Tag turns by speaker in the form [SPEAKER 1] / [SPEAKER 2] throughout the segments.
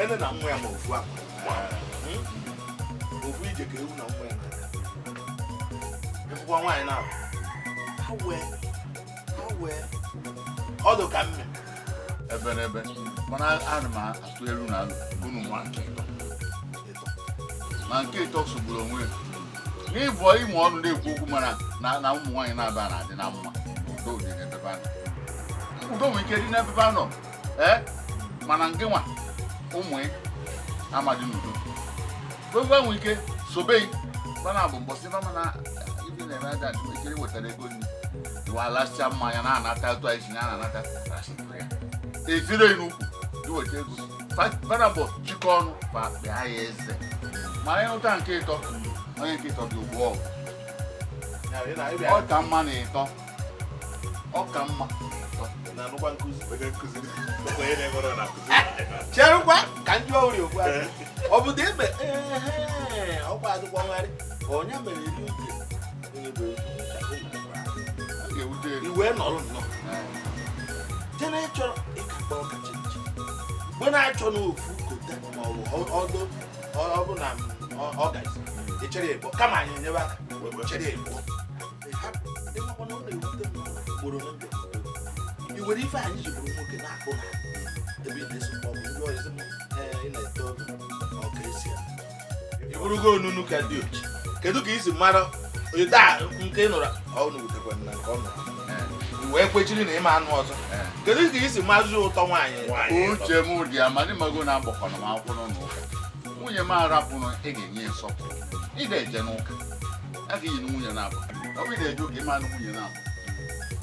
[SPEAKER 1] ene na nwa ya ma ofu akwa ofu ije ka ewu na nwa ya ịfụkwa nwaanyị na ha wee ọdụ ka mme
[SPEAKER 2] ebe mana ana m atụ elu na unu nwa nke ịtọ ma nke ịtọ sogburu onwe n'ịbụ ịmụ ọnụ na-ekwu okwu mana na ụmụ nwaanyị na-aba na-adị na mma udo dị n'ebe anọ udo nwere ike dị n'ebe anọ mana nke nwa ụmụ amadị n'udo oge nwere ike sobe mana bụ mbọsị mana ibi na-eme aja ekiri wetara ego nri iwalasịa mmanya na-anata atụ anyị si na-anata ya ezire n'ukwu iweta ego mana bụ chịkọ ọnụ bịa ya eze mara ịnụta nke ịtọ onye nke ịtọ dị ugbu ọgụ ọ ka mma na ịtọ ọ ka mma
[SPEAKER 1] cherukwa ka ndị ọrịa okwu ahụ ọ bụ dị ebe ọkwa adịkwa nwarị onye mere eri uche iwe nọrọ nnọọ jena ịchọrọ ịkakpa ọkacha mgbe na-achọ n'ofu kota ma ọ bụ ọdụ ọ bụ na ọ gazi echere ebo kama anyị enyebe aka chere ebo i were ife anyị ji bụrụ nwoke na-akpụ na ebe na-eso ndị ọzọ ị na-eto ọka esi ya ị bụrụgo onunu ka dị ochi kedu ka isi mara daa nke nụrụ ọnụ wutekwa na nke ọ nụrụ wee kwechiri na ịma anụ ọzọ kedu ka isi mazụ ụtọ nwaanyị
[SPEAKER 2] uche m dị amadị mago na-agbakọrọ m akwụkwọ n'ụka nwunye m arapụrụ ị ga-enye nsọpụrụ ị ga-eje n'ụka a ga-eyi nwunye na-abụ ọ bụ ị na-eje ụka ịma anụ nwunye na-abụ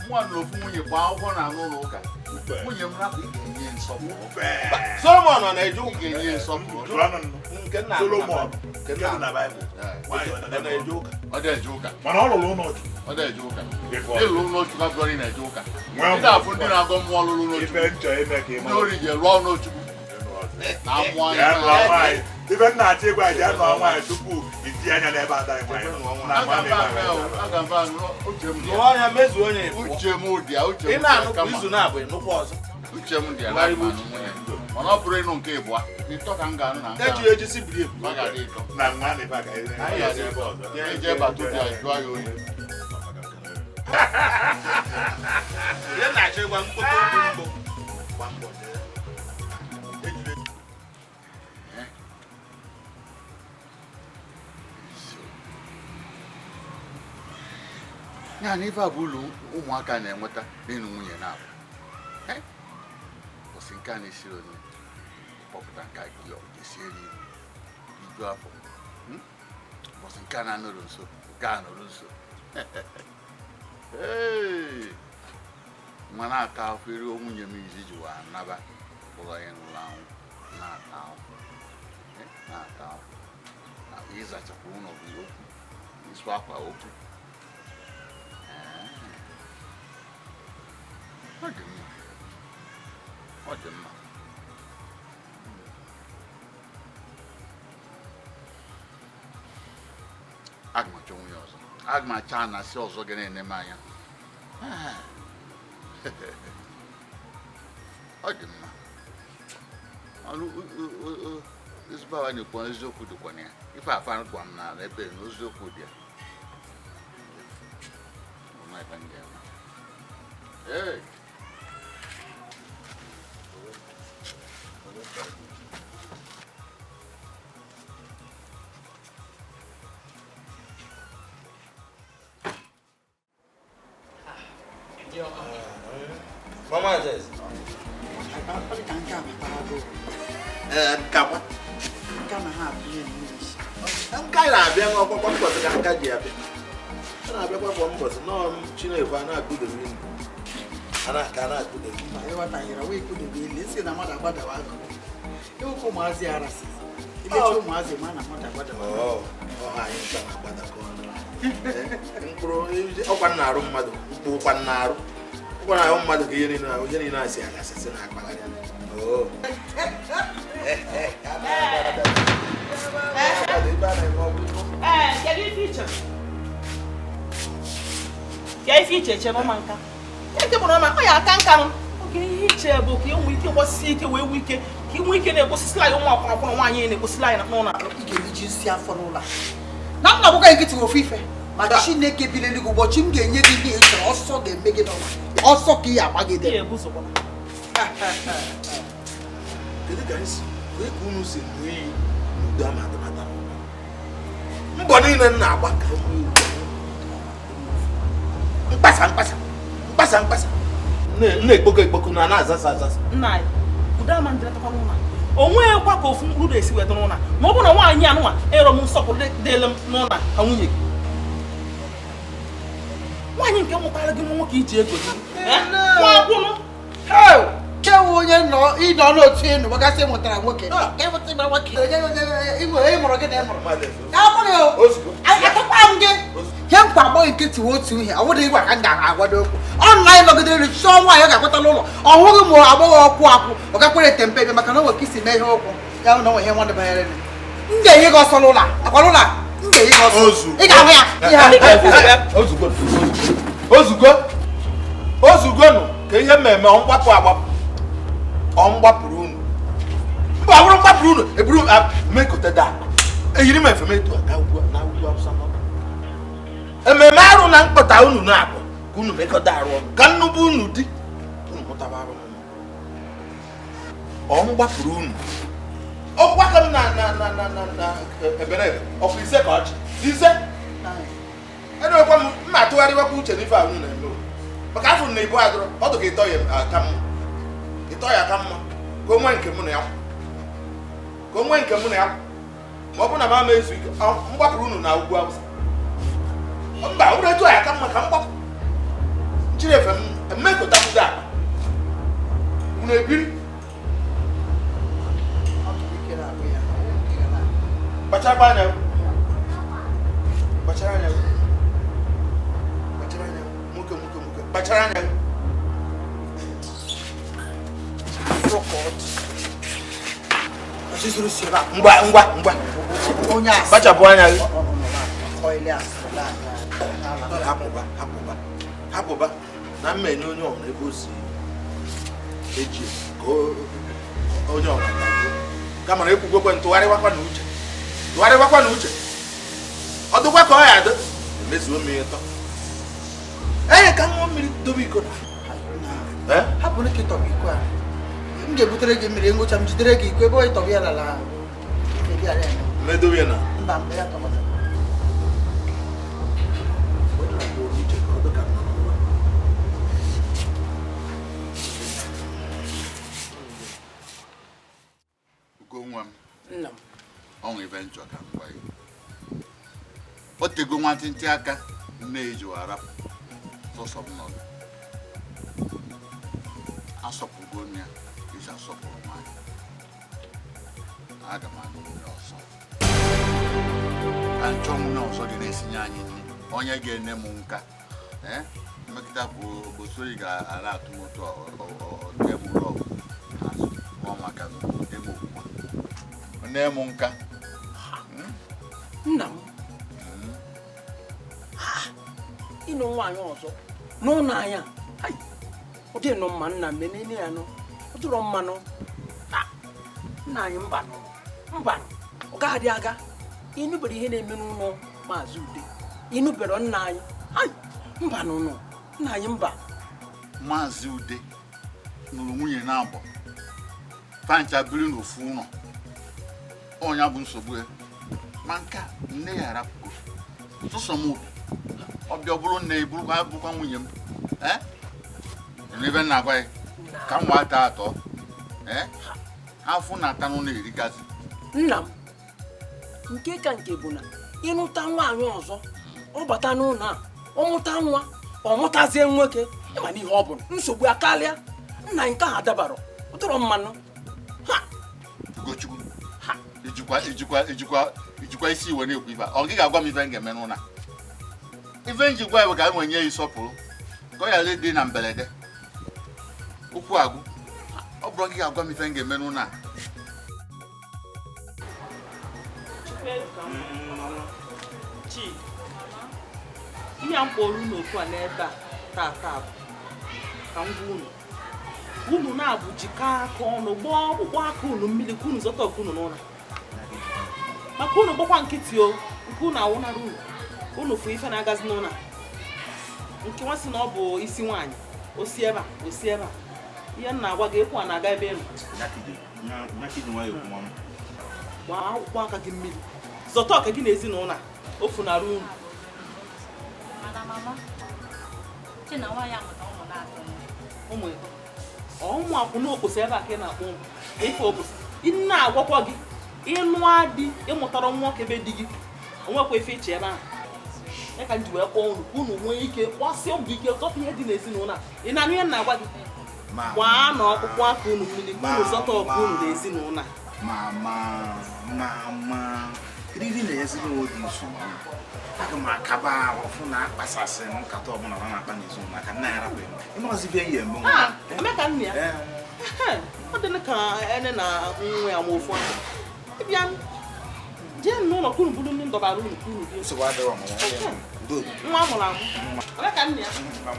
[SPEAKER 2] nwa na ofu nwunye gba akwụkwọ na n'ụlọ ụka nwunye m rapụ ị ga-enye nsọpụrụ
[SPEAKER 1] Solomon ọ na-eje ụka
[SPEAKER 2] ga-enye nsọpụrụ
[SPEAKER 1] nke nna Solomon na Baịbụl ọ
[SPEAKER 2] na-eje ụka
[SPEAKER 3] mana ọ lụrụ ụlọ ọchụ
[SPEAKER 2] ọ na-eje ụka ịlụ ụlọchukwu abụrụ ị na-eje ụka ị na-afụ ndị na-agọ mmụọ lụrụ ụlọchukwu ndị ori ji lụọ ụlọchukwu na amụ anya
[SPEAKER 3] ibe nna achọ ịgwa ji anụ nwaanyị tupu iti anya n'ebe ada
[SPEAKER 2] uche m dị ya uche m dị ya mana ọ bụrụ ịnụ nke ịbụa ịtọ ka m ga-anụ na nke
[SPEAKER 3] na nwa na ebe
[SPEAKER 2] ije bata obi a jụọ ya oyi ya na ife a bụ ụlọ ụmụaka na-enweta n'ịnụ nwunye na-abụ ụbọchị nke a na-esiri onye kpọpụta nke gị esi eri iju afọ ụbọchị nke a na-anọrọ nso nke a nọrọ nso nwa na-ata afọ eri nwunye m izi ji wa naba ụlọ ya n'ụlọ ahụ na-ata afọ na ịzachapụ ụlọ bụ okwu isu akwa okwu ọ dị mma aga m achọ nwunye ọzọ aga m acha na asị ọzọ ga na-ene m anya ọ dị mma ezigbo awa na-ekwu eziokwu dịkwa na ya ife afa gwa m n'ala ebe na eziokwu dị ya Hey!
[SPEAKER 1] Mama says, I'm kind of being up on what I can get you. And I remember one was no Chinevana good of me. And I cannot do the what I hear away could be listening about the water. You come as the Arras. If you come as a man, I'm not about the oh, I ain't about the corner. Open our room, mother, open narrow. When I own mother getting I say, I said, oh.
[SPEAKER 4] Can you feature? Can you feature, Chairman? Take him on my can't come. Okay. share book, you wiki was sick away wiki. He weekend was like one year and it was lying at Nona.
[SPEAKER 5] You can just see for Nola. Now I'm going to get to a FIFA. But she make a billion go watching game, also they make it over. Also, Kia, I get there.
[SPEAKER 1] The guys, we couldn't see we damn at the madam. Body and now, what can we pass. Ne bokuna na asas.
[SPEAKER 4] Nai. Udama ndira to kwa onwe kwa ko fun rudo esi wedo no na. Mo bo na wa anya no a ero mu sopor de lem no na awunye. Wanyi nke mo kwala gi mo ka ije ego gi. Wa ku no.
[SPEAKER 5] Hey! Kewo onye no I no no tie no baka se mutara nwoke. Ke mo ti ba nwoke. Imo moro ge na moro. Ya mo o. Atapa nge. Hem kwa boy nkiti wotu here. Awodo igwa ka nga agwado okwu. Online logidere so nwa ya ga-akwata n'ụlọ. Ọhụrụ mo agbawo okwu akwu. O ga kwere tempe be maka na o kisi me ihe okwu. Ya no he nwa de bayere ni. Nge yi go so n'ụlọ. Akwalụla. Nge yi go so. Ị ga-ahụ ya.
[SPEAKER 1] Ozugo no ka ihe mmemme ọmgbapụ agbapụ. Ọmgbapụrụ unu. Mba awụrụ mgbapụrụ unu eburu mekote da. Eyiri m efemetu na ugwu Hausa no. Ememe arụ na mkpọta unu na-abụ ka unu mekọta arụ ọnụ ka nnukwu unu dị unu mụtaba arụ ọnụ gbapụrụ unu ọkwa ka m na ebere ọkwa ise ka ọchị ise edewekwa m mma atụgharịwakwa uche n'ife ahụ na-eme maka afọ na ibu agụrụ ọdụ ka ịtọ ya aka mma ka o nwee nke mụ na ya ma ọ bụ na m ezu ike mgbapụrụ unu na ugwu Hausa mba ure tu aya kama ka mgbapụ chirefe mmekọta kwụzi akpa unu ebiri kpachara anya nwoke kpachara anya ngwa
[SPEAKER 5] onye asị
[SPEAKER 1] kpachapụ anya gị hapụba na mmenye onye ọbụla ebe o si eji ka onye ọbụla kama na ekwugwekwe ntụgharịwakwa na uche ọ dụkwa ka ọ ya adị emezuo mmiri tọ ka mmụọ mmiri dobe iko
[SPEAKER 5] hapụ na ketọ iko a m ga-ebutere gị mmiri ngwụcha m jidere gị iko ebe ọ ịtọbụ ya lala
[SPEAKER 1] mmedobe na
[SPEAKER 5] mba mgbe ya tọbata
[SPEAKER 2] ọnwụ ibe njọ ka mgba ya o tego nwantịntị aka nne eji arapụ sọsọ m nọdụ asọpụgo ya iji asọpụrụ nwanyị aga m anụ nwunye ọzọ ka nchọ nwunye ọzọ dị na-esinye anyị nri onye ga-ene m nka mmekịta bụ ogbosori ga-ara atụmotu ọdịmụrụ ọgụ ọ maka eme okwukwa na-emu nka
[SPEAKER 5] nna m ịnụ nwaanyị ọzọ n'ụlọ anya ọ dị nọ mma nna m menene ya nọ ọ dụrọ mmanụ nna anyị mba ọ gaghadị aga ịnụbere ihe na-eme n'ụlọ maazị Ude ịnụbere nna anyị mba n'ụlọ nna anyị mba
[SPEAKER 2] maazị Ude nụrụ nwunye na-abọ fancha biri n'ofu ụlọ onye bụ nsogbu ya ma nka nne ya arapụgo sọsọ m obi ọbịa ọ bụrụ nne bụkwa nwunye m ebe nna agwa ya ka m nwa ata atọ afụ na-ata n'ụlọ erigazi
[SPEAKER 5] nna m nke ka nke bụ na ịnụta nwaanyị ọzọ ọ bata n'ụlọ a ọ mụta nwa ọ mụtazie nwoke ịma n'ihe ọ bụla nsogbu akarịa nna nke ahụ dabara ụtụrụ mmanụ
[SPEAKER 2] Ugochukwu ijikwa isi iwe na-ekwu ife ọ gị ga-agwa m ife m ga-eme n'ụlọ ife njikwa ya bụ ka m nwee nye ya ịsọpụrụ ka ọ ghara ịdị na mberede okwu agwụ ọ bụrụ gị ga-agwa m ife m ga-eme n'ụlọ a
[SPEAKER 4] ihe a mkpọrọ n'okwu a n'ebe a taa ka m gwa unu unu na-abụ jikọ aka ọnụ gbaa ọkpụkpọ aka unu mmiri ka unu zọta ọkụ unu n'ụlọ maka unu gbakwa nkịtị o nke unu awụnara unu fụ ife na-agazi n'ụlọ nke nwa sị na ọ bụ isi nwaanyị osi ebe a ihe nna agwa gị ekwu a na-aga ebe elu gbaa akwụkwọ aka gị mmiri zọta ọka gị na ezinụlọ ofu nara unu ụmụ akwụna okposi ebe a ka ị na-akpọ ụmụ ife okposi ị na-agwakwa gị ịnụ adị ịmụtara nwoke ebe di gị onwekwa ife iche ebe ahụ ya ka m ji wee kpọọ unu ka unu nwee ike gbasịa mbọ ike zọta ihe dị n'ezinụlọ a ị na-anụ ihe na-agwa gị gbaa na ọkpụkpụ aka unu mmiri ka unu zọta ọkụ unu n'ezinụlọ
[SPEAKER 6] Riri na ezinụlọ dị nsogbu. Aga m akaba ọfụ na akpasasị nkata ọbụla na na-akpa n'ezinụlọ maka nna ya rapụ ya. Ịmazi be ya eme nwa.
[SPEAKER 4] Emeka nne ya. Ọ dị ka ene na nwa ya mofu ahụ. Ịbịa jee n'ụlọ ka unu bụrụ ndị ndọbara unu ka unu dị.
[SPEAKER 6] Nsogbu adịrọ m
[SPEAKER 4] nwa amụrụ amụ. Emeka nne ya. Nwa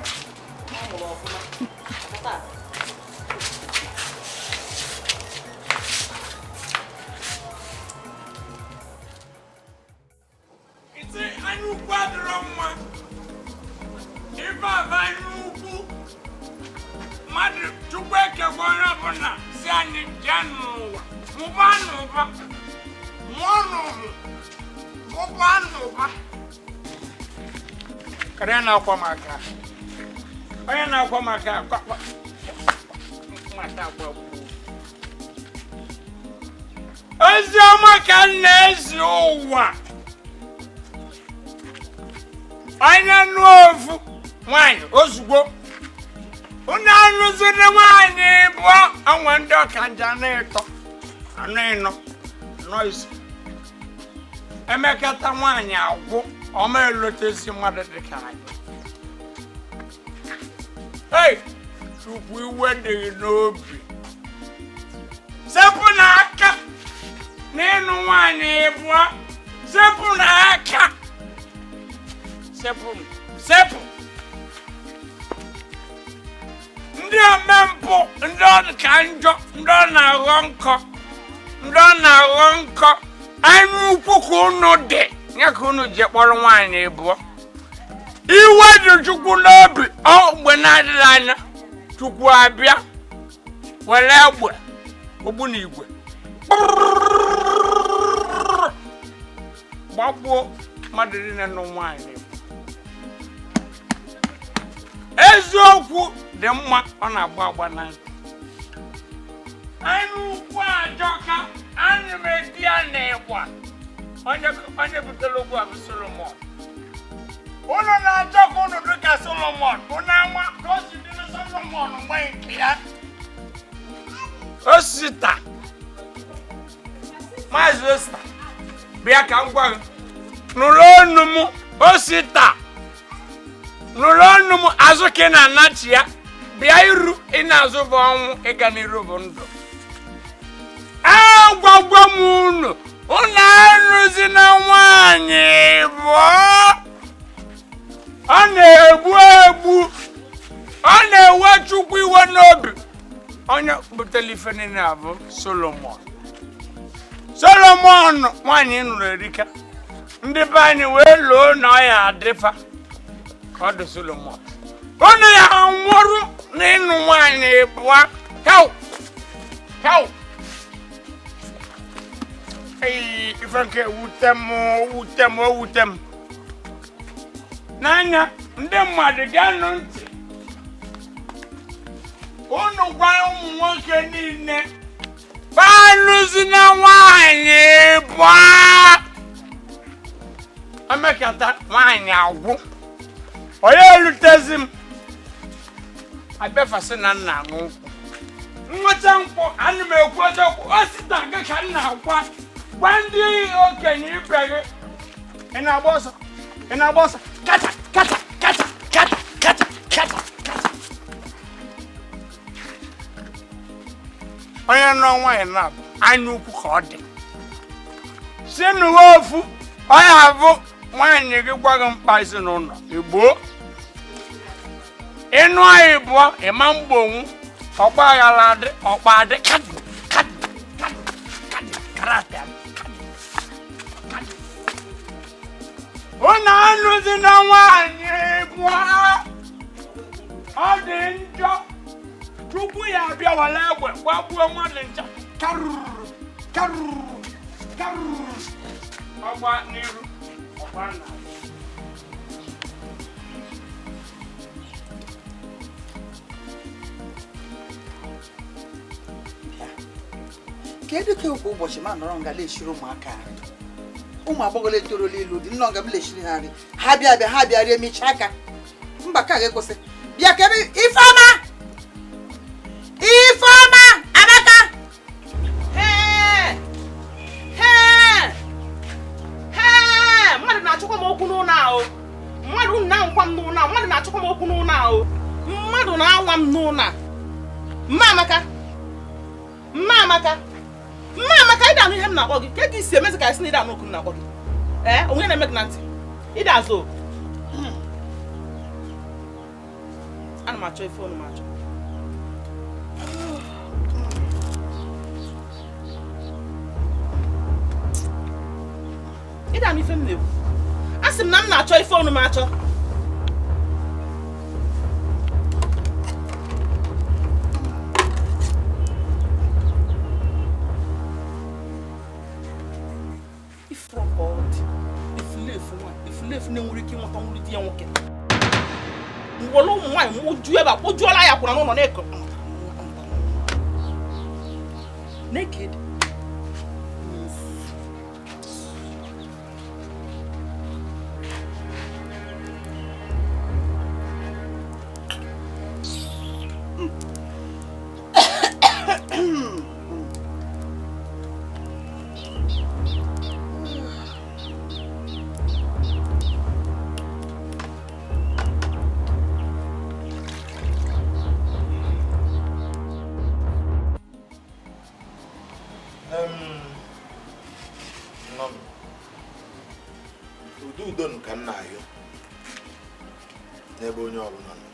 [SPEAKER 4] amụrụ ọfụma.
[SPEAKER 7] Anu quadroma. Iba vanuku. Madre, tu kweke bona bona. Si ani janu. Mubanu ba. Mono. Mubanu ba. Karena kwa maka. Karena kwa maka. Mata kwa. Azama kanezi owa. Anya nuofu nwanyị ozugbo unu anụziri nwanyị bụ anwa ndị ọkanja na-eto anụ ịnọ noise emekata nwanyị agwụ ọma elotezi mmadụ dịka anyị hey chukwu iwe dịghị n'obi sepụ n'aka n'ịnụ nwanyị ịbụọ sepụ n'aka Sepu. Ndị omempụ, ndị ọka njọ, ndị ọ na-aghọ nkọ, anụ ukwu ka unu dị, ya ka unu ji kpọrọ nwaanyị ịbụọ. Iwe dị Chukwu n'obi, mgbe na-adịghị anya, Chukwu abịa, were egbe, ogbunigwe. Gbagbuo mmadụ niile nụ nwaanyị. Eziokwu dị mma ọ na-agba agba na ntị. Anụ ukwu ajọka anyị medi ya n'ịgba onye butere okwu a bụ Solomon. Unu na-achọ ka unu dị ka Solomon unu ama ka o si dị na Solomon mgbe nke ya Osita Maazị Osita bịa ka m gwa gị nụrụ ọnụ m Osita nụrụ ọnụ m azụ ka ị na-anachi ya bịa iru ị na-azụ bụ ọnwụ ịga n'iru bụ ndụ agwagwa m unu arụzi na nwaanyị bụ ọ na-egbu ọ na-ewe Chukwu iwe n'obi onye butere ife niile abụ Solomon nwaanyị nụrụ erika ndị be anyị wee loo na ọ ya adịfa ka ọ dị Solomon unu ya nwụrụ na ịnụ nwaanyị bụa hel ife nke wute m n'anya ndị mmadụ ga-anụ ntị unu gwa ụmụ nwoke niile alụzi na nwaanyị bụa emekata nwaanyị agwụ onye erutezi m abịafasị na nna aṅụ nkwụ nweta nkwụ ana m ekwu eziokwu o site aga ka nna agwa gwa ndị okenye ibe gị ị na-agba ọsọ kata onye nọ nwaanyị na-abụ anya ukwu ka ọ dị si n'uwe ofu onye abụ nwaanyị gị gwa gị mkpa ezinụlọ Igbo ịnụ anyị bụọ ịma mgbonwu ọgba ya ladị ọgba dị karata ụnụ anụzi na nwaanyị bụọ ọ dị njọ Chukwu ya abịa wale egbe gbagbuo mmadụ ncha karụrụ ọgba n'iru ọgba na
[SPEAKER 5] kedu ka okwu ụbọchị ma nọrọ nga lechiri ụmụaka nri ụmụ agbọghọ etorola ilu dị nnọọ nga m lechiri ha nri ha bịa rie mechaa aka mba ka ga-ekwesị bịa kebe Ifeọma Amaka
[SPEAKER 4] mmadụ na-achọkwa m okwu n'ụlọ ahụ mmadụ na-anwa m n'ụlọ mmadụ na-achọkwa m okwu n'ụlọ ahụ mmadụ na-anwa m n'ụlọ Mma Amaka ị da-anụ ihe m na-akpọ gị ka isi emezi ka isi na ị da-anụ okwu m na-akpọ gị onye na-eme gị na ntị ị da-azụ oku ana m achọ ife ọnụ m achọ ị da-anụ ife m na-ekwu a sị m na m na-achọ ife ọnụ m achọ ifulefu na-enwere ike ịnweta nwụrụ di ya nwoke mgbọrọ ụmụ nwaanyị mụju ebe a kpojuola ya kwụra n'ụlọ na-eko naked
[SPEAKER 1] udo ka nna ayọ n'ebe onye ọbụla nọ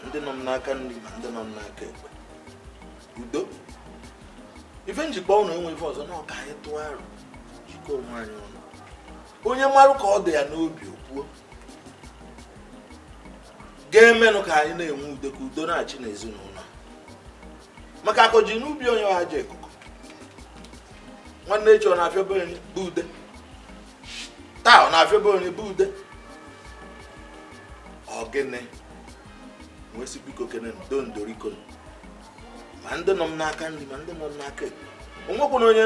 [SPEAKER 1] ndị nọ m n'aka nri ma ndị nọ m n'aka ekpe udo ife njikpa ụnụ enwe ife ọzọ na ọka anyị tụọ arụ jikọ onwe anyị ọnụ onye marụ ka ọ dị ya n'obi okwuo ga-emenụ ka anyị na-enwe udo ka udo na-achị n'ezinụlọ maka akọji n'ubi onye ọha ikuku nwanne echi ọ na-afịa be onye bụ ude taa ọ na-afịa be onye bụ ude ogene nwesi biko kene ndoriko ma ndị nọ m n'aka nri ma ndị nọ m n'aka ekpe onwekwana onye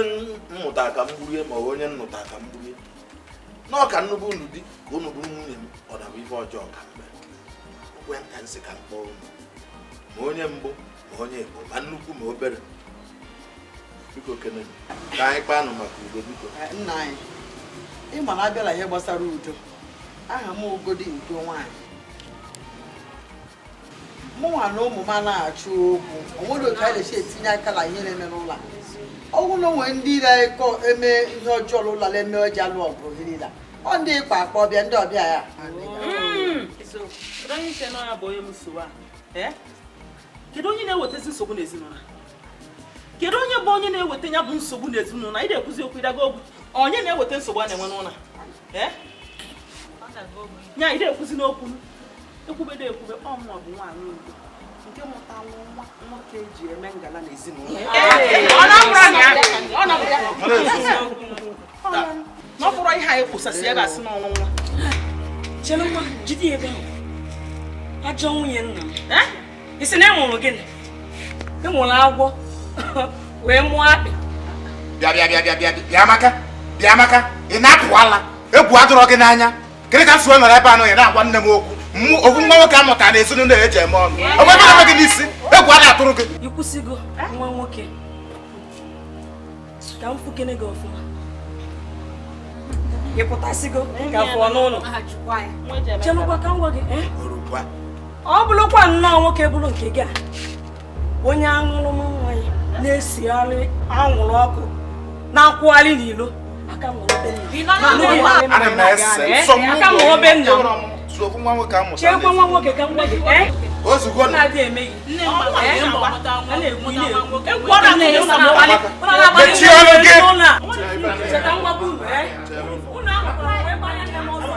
[SPEAKER 1] mmụta ka m gburie ma onye nnụta ka m gburie n'ọka nnukwu unu di ka unu bụ nwunye m ọ na-bụ ife ọjọọ ka mbe ekwentị nsị ka mkpọ unu ma onye mbụ ma onye Igbo ma nnukwu ma obere biko kene ka anyị kpanụ maka udo biko
[SPEAKER 5] nna anyị ịma na abịala ihe gbasara udo aha m Ugodi Udo nwaanyị mụnwa na ụmụ m anaghị okwu onwere otu anyị na-esi etinye aka na ihe na-eme n'ụlọ ọgwụ na onwe ndị na-ekọ eme ihe ọjọọ n'ụlọ na-eme oji alụ ọgụ niile ọ ndị ịkpa akpa ọbịa ndị ọbịa ya
[SPEAKER 4] kedu onye na-ewetazi nsogbu n'ezinụlọ kedu onye bụ onye na-eweta ya bụ nsogbu n'ezinụlọ ị na-ekwuzi okwu ịdago ogwu onye na-eweta nsogbu a na-enwe n'ụlọ nya ị na-ekwuzi n'okwu ekwubedo ekwube ọmụọ bụ nwaanyị Igbo nke mụta nwa nwoke eji eme ngala n'ezinụlọ ọ bụrụ ihe anyị kwụsasị ebe a sị n'ọnụ nwa
[SPEAKER 8] Chelụkwa jide ebe ahụ ajọ nwunye nna m isi na enwụrụ gịnị enwụrụ agwọ wee mụọ akpị
[SPEAKER 6] bịa Amaka ị na-apụala egwu adọrọ gị n'anya kịrị ka nsogbu nọrọ ebe anụ ya na-agwa nne m okwu ofu nwa nwoke amụtara na ezinụlọ eji eme ọnụ onwe gị n'isi egwu a na-atụrụ gị
[SPEAKER 8] ịkwụsịgo nwa nwoke ka m fukene gị ọfụma ị pụtasịgo ka fụọ n'ụlọ Chelụkwa ka m gwa gị ọ bụrụkwa nnọọ nwoke bụrụ nke gị a onye aṅụrụ nwa ya na-esigharị anwụrụ ọkụ na-akwụgharị n'ilo aka m obe nna chekwa nwa nwoke ka m gwa gị
[SPEAKER 1] Ozugbo
[SPEAKER 8] na dị eme gị.
[SPEAKER 4] Nne m gbara mbọ mụta nwoke.
[SPEAKER 8] Gwara m na ị na mawale.
[SPEAKER 6] Mechie ọnụ gị.
[SPEAKER 8] Cheta ngwa unu unu ahụkwara wee gbanye nne m ọzọ.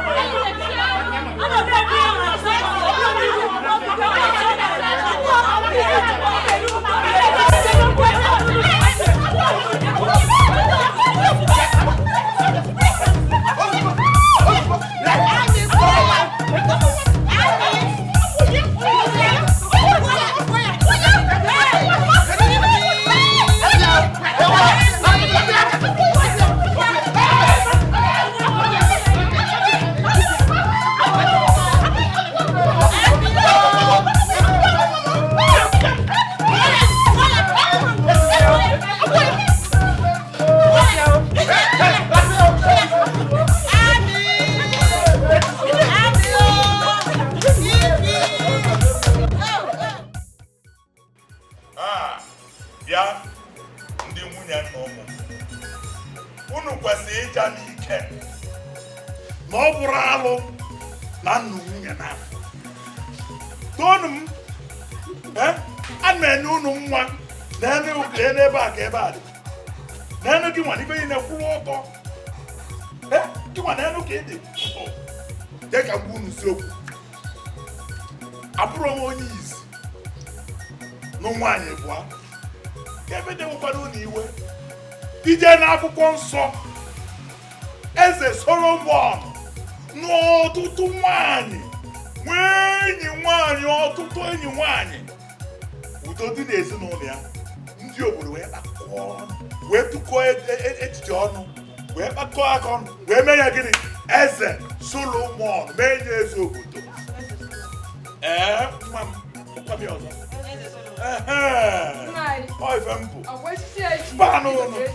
[SPEAKER 3] Akwụkwọ nsọ eze Solomon n'ọtụtụ nwanyị nwee enyi nwanyị ọtụtụ enyi nwanyị udo dị n'ezinụlọ ya ndị obodo wee kpakọọ ọnụ wee tụkọọ echiche ọnụ wee kpakọọ aka ọnụ wee mee ya gịnị eze Solomon mee ya eze obodo nwa m ọkwabi ọzọ ife mbụ mbanụ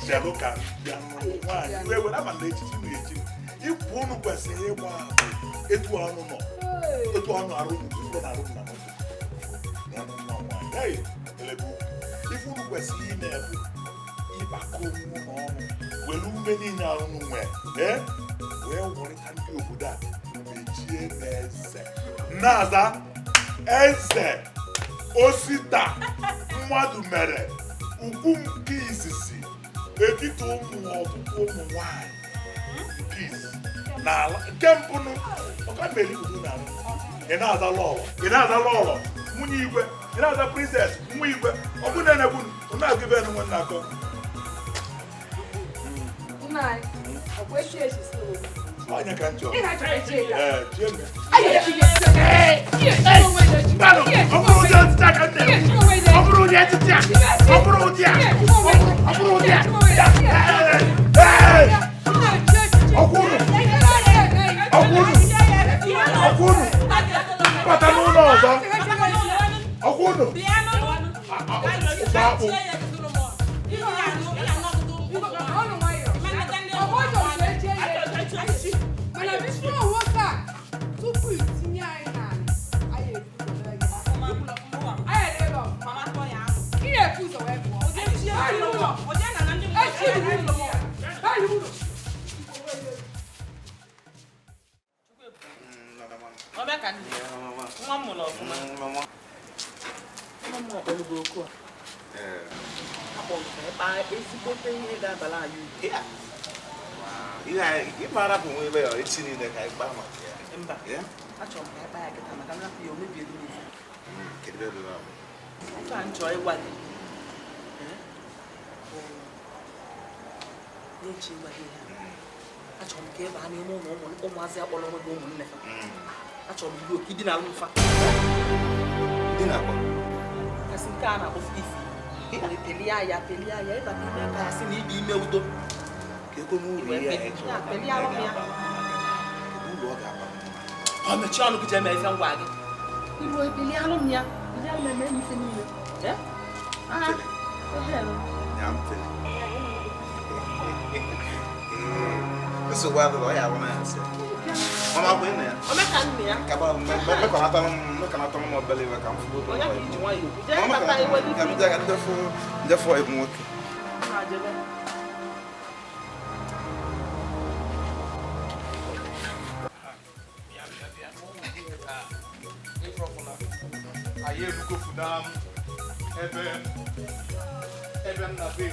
[SPEAKER 3] chelụ ka nwaanyị wee were ama na echichi na echi ikwu unu kwesịrị ịgba etu ọnụ nọ etu ọnụ arụ na arụ na nwaanyị ife unu kwesịrị ime bụ ịgbakọ ụmụ n'ọnụ were ume niile unu nwee wee wụrịta ndị obodo a mechie n'eze na-aza eze osita mmadụ mere ugwu nke izizi etiti ọtụtụ ụmụ nwanyị nke izizi n'ala nke mbụnụ ọkameri udo na ị na-aza lọlọ nwunye igwe ị na-aza princess nwa igwe ọ bụ na-enegbu na-agụ ebe nwe nna akọ onye ka njọ
[SPEAKER 1] Ịmara bụ nwe ebe ya echi niile ka ịkpa maka ya.
[SPEAKER 4] Mba. Achọrọ m ka ịkpa ya kịta maka na ya omebi elu niile.
[SPEAKER 1] Kedu ebe ọ bụ?
[SPEAKER 4] Ka m chọọ ịgwa gị. N'echi ịgwa gị ha. Achọrọ m ka ị baa n'ime ụmụazị akpọrọ onwe gị ụmụnne fa. Achọrọ m gị dị na mfa.
[SPEAKER 1] Dị na akpọ?
[SPEAKER 4] Kasị nke a na-akpọ ifi. Pelie ya ịba n'ime aka ya sị na ịdị ime udo. Ọ mechie ọnụ gị jee mee ife ngwa gị. Igbo ebili alụ m ya. Bili alụ eme ife niile.
[SPEAKER 1] Nsogbu adịrọ ya bụ na ya nsị. Mama bụ nne ya.
[SPEAKER 4] Omeka nne ya.
[SPEAKER 1] Mekọnata m obele iwe ka m fụgo.
[SPEAKER 4] Onye ka iji nwayọ. Jee kpata iwe n'ife.
[SPEAKER 1] Ya ndefọ ebu nwoke.
[SPEAKER 6] Aye luko fudam ebe nna be.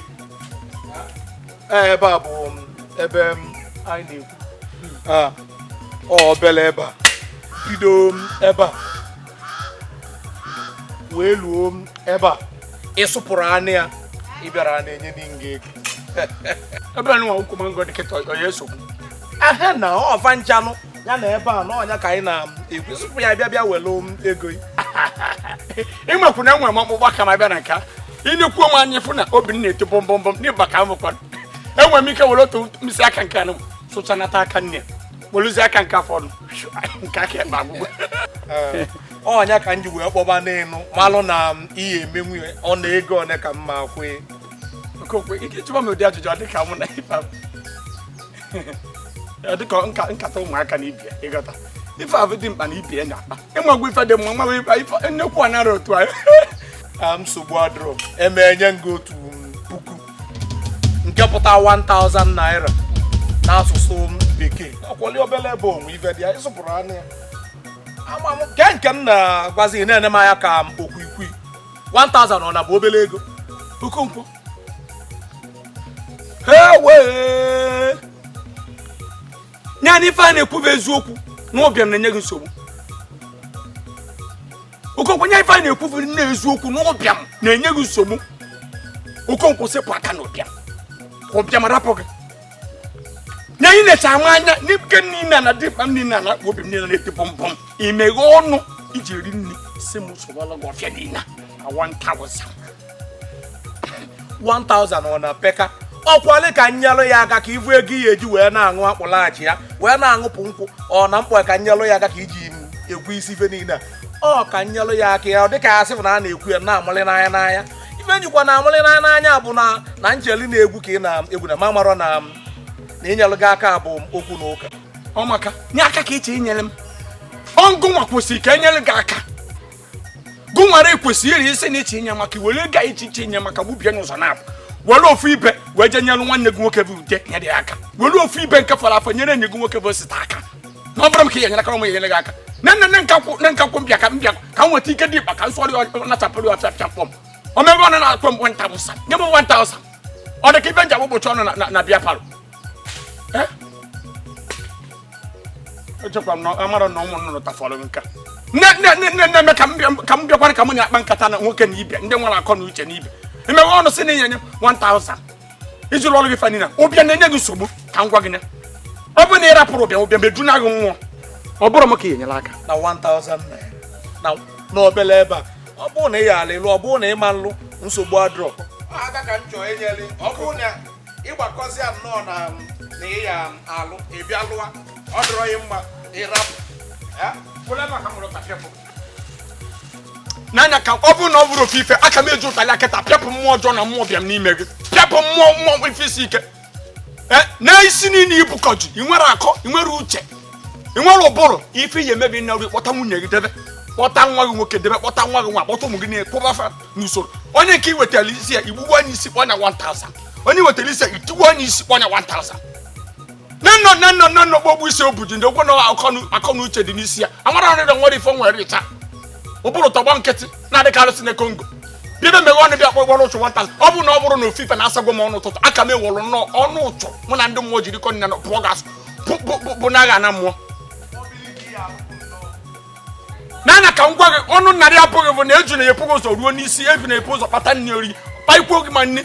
[SPEAKER 6] Ebe a bụ ebe anyị na-ekwu. Ọ bele ebe a. Bido ebe a. Wee luo ebe a. Ịsụpụrụ anụ ya. Ị bịara na-enye dị nga ego.
[SPEAKER 7] Ebe a nwa ukwu mango dịkịta ọ ya esogbu.
[SPEAKER 6] Aha na ọfa nchanụ ya na ebe a n'ọnya ka anyị na-ekwu sụpụ ya bịa welu ego.
[SPEAKER 7] Ịmakwu na enwere m ọkpụkpọ aka ma bịa na nka. Ịnekwu m anya fụ na obi m na-eto bọmbọmbọm n'ịba ka m kwado. Enwere m ike were otu mkpịsị aka nke anụ sụchanata aka nne weluzi aka nke afọ nke aka ebe agbụgbọ.
[SPEAKER 6] Ọnya ka m ji wee kpọba n'elu malụ na ihe emenwu ọ na ego one ka mma kwe.
[SPEAKER 7] Okokwe ike chụba m ụdị ajụjụ ọ dịka mụ na ife dịka nkata ụmụaka na ibie ịghọta ife ahụ dị mkpa na ibie na-akpa ịmagwa ife dị mma nwa ife nnekwu anara otu anyị.
[SPEAKER 6] Nsogbu adịrọ emenye nga otu puku nke pụta 1000 naira n'asụsụ bekee. Ọkwọli obele ebe onwe ife dị ya ịsụpụrụ anụ ya. Nke m na-agwazi na-ene m anya ka okwikwii 1000 ọ na bụ obele ego.
[SPEAKER 7] Okonkwo wee naanị ife a na-ekwube eziokwu na ụbịam na-enye gị nsogbu. Okonkwo nya ife a na-ekwube na eziokwu na ụbịam na-enye gị nsogbu. Okonkwo sepụ aka na ụbịam rapụ gị. Na anyị na-eche ama anya n'ike niile na dịkpa m niile na obi m niile na-eti bọmbọm imeghe ọnụ iji eri nri si m sọbala gị ọfịa niile na
[SPEAKER 6] 1000 ọ na peka. Ọkwali ka nyelụ ya aka ka ivu ego ihe eji wee na-aṅụ akpụlaghachi ya wee na-aṅụpụ nkwụ ọ na mkpọ ka nyelụ ya aka ka iji egwu isi ife niile ọ ka nyelụ ya aka ya dịka ya sị na a na-ekwu ya na-amụlị n'anya ife njikwa na-amụlị n'anya bụ na njeli na-egwu ka ị na-egwu na ma marọ na inyelụ gị aka bụ okwu na ụka.
[SPEAKER 7] Ọ maka nye aka ka iche inyere m ọngụnwa kwesịrị ka enyere gị aka gụnwara kwesịrị isi na iche inye maka iwere ga iche iche inye maka gbubie n'ụzọ na-abụ were ofu ibe wee je nyere nwanne gị nwoke bụ ude nyere ya aka were ofu ibe nke fọrọ afọ nyere enyi gị nwoke bụ osita aka na ọ bụrụ m ka ihe nyere aka m enyere gị aka nne nkakwụ mbịa ka m nweta ike dị mkpa ka nsọrị nachapụrụ ya ọfịa kpọm omebe ọnụ na-akpọ m 1000 nye m 1000 ọ dị ka ibe njem ụbọchị ọnụ na bịa palọ. Echekwa m na amara na ụmụ nnụnụ tafọrọ nka nne ka m bịakwana ka m na-akpa nkata na nwoke na ibe ndị nwere akọ na uche na ibe emewe ọnụ si na inye 1000 iji rụọ ọrụ gị fanina ụbịa na-enye gị nsogbu ka m gwa gị ya ọ bụ na ị rapụrụ ụbịa meju na gị nwụọ ọ bụrụ m ka ị enyela aka
[SPEAKER 6] na 1000 naira n'obele ebe a. Ọ bụrụ na ị ya ala ịlụ ọ bụrụ na ị ma nlụ nsogbu adịrọ aka ka m chọọ enyeli ọ bụrụ na ịgbakọzi ya nnọọ na ị ya alụ ị bịa lụwa ọ dịrọ ya mma ịrapụ
[SPEAKER 7] n'anya ka ọ bụrụ na ọ bụrụ ofe ife aka m eji ụtalị akịta pịapụ mmụọ ọjọọ na mmụọ bịam n'ime gị pịapụ mmụọ ife isi ike na isi niile ibukọji ị nwere akọ ị nwere uche ị nwere ụbụrụ ife ihe emebi nna gị kpọta nwunye gị debe kpọta nwa gị nwoke debe kpọta nwa gị nwa kpọta ụmụ gị na-ekpọbafa n'usoro onye nke iwetara isi ya igbugbu onye isi kpọnya 1000 onye wetara isi ya itigbu onye isi kpọnya 1000 nọ gbogbo isi obuji ndị ụgwọ na akọ na uche dị n'isi ya amara nrịrị nwere ife nwere ịcha ụbụrụ tọgba nkịtị na-adịkarịsị na Kongo bido meghe ọnụ bịa kpọkpọrọ ụchụ 1000 ọ bụ na ọ bụrụ na ofufe na-asagwo m ọnụ ụtụtụ aka m ewụrụ nnọọ ọnụ ụchụ mụ na ndị mmụọ jiri kọ nne pụọ gasị bụ na agha na mmụọ n'anya ka m gwa gị ọnụ narị apụghị bụ na eju na-epụghị ụzọ ruo n'isi ebi na-epu ụzọ kpata nne ori kpaikwo gị ma nne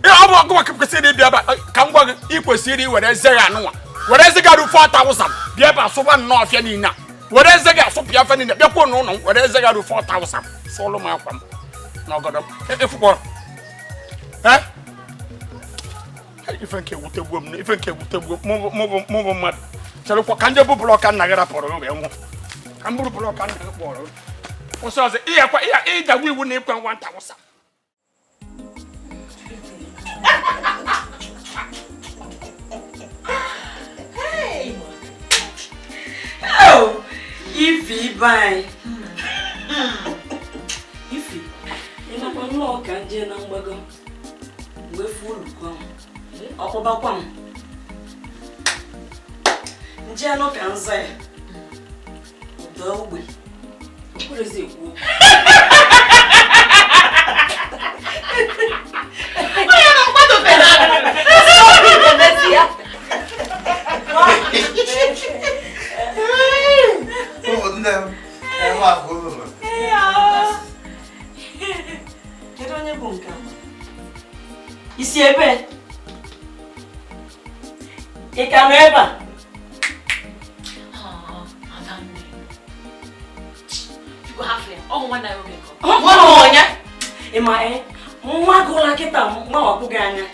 [SPEAKER 7] ọ bụ ọgụ maka kwesịrị ịbịa ebe ka m gwa gị ị kwesịrị iwere eze gị anụnwa were eze gị rufu 1000 bịa ebe asụba nnọọ ọfịa niile a were eze gị asụpịa afịa niile bịakwuo n'ụlọ m were eze gị rufu 1000 sọlụ m akwa m na ọgọdọ m efukpọrọ ife nke ewutegbuo m ife nke ewutegbuo mụ bụ mmadụ cherekwa ka nje bụ blọka nna gị rapụrụ m wee nwụọ ka m bụrụ blọka nna gị kpọrọ kwụsị ọzọ ịjagwa iwu na ịkwe 1000
[SPEAKER 8] Oh, Ifi bye. Ifi. Ina kwa no ka nje na mgbago. Mgbe fulu kwa. Ọkọba kwa m. Nje no ka nza. Do ugbe. Isi ebe? Ị ka nọ ebe a?
[SPEAKER 9] Biko hafụ ya, ọ hụ nwanne ya oge nkọ.
[SPEAKER 8] Nwa onye? Ị ma nwa gụla kịta mgbawapụ gị anya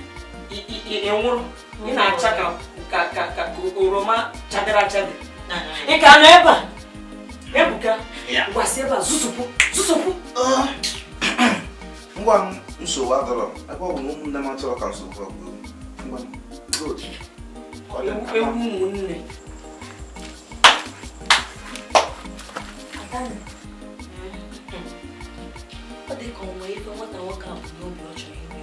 [SPEAKER 8] ị nwụrụ ị na-acha ka oroma chadịrị achadị. Ị ka nọ ebe a? Ebuka, gwasị ebe a zụsụpụ.
[SPEAKER 10] Ngwa m nsogbu adọrọ ebe ọ bụ na ụmụnne m achọrọ ka nsogbu ọgụ ngwa m
[SPEAKER 8] ewu ụmụnne. Ọ dị ka onwe ife nwata nwoke a bụ n'obi ọ chọrọ ime.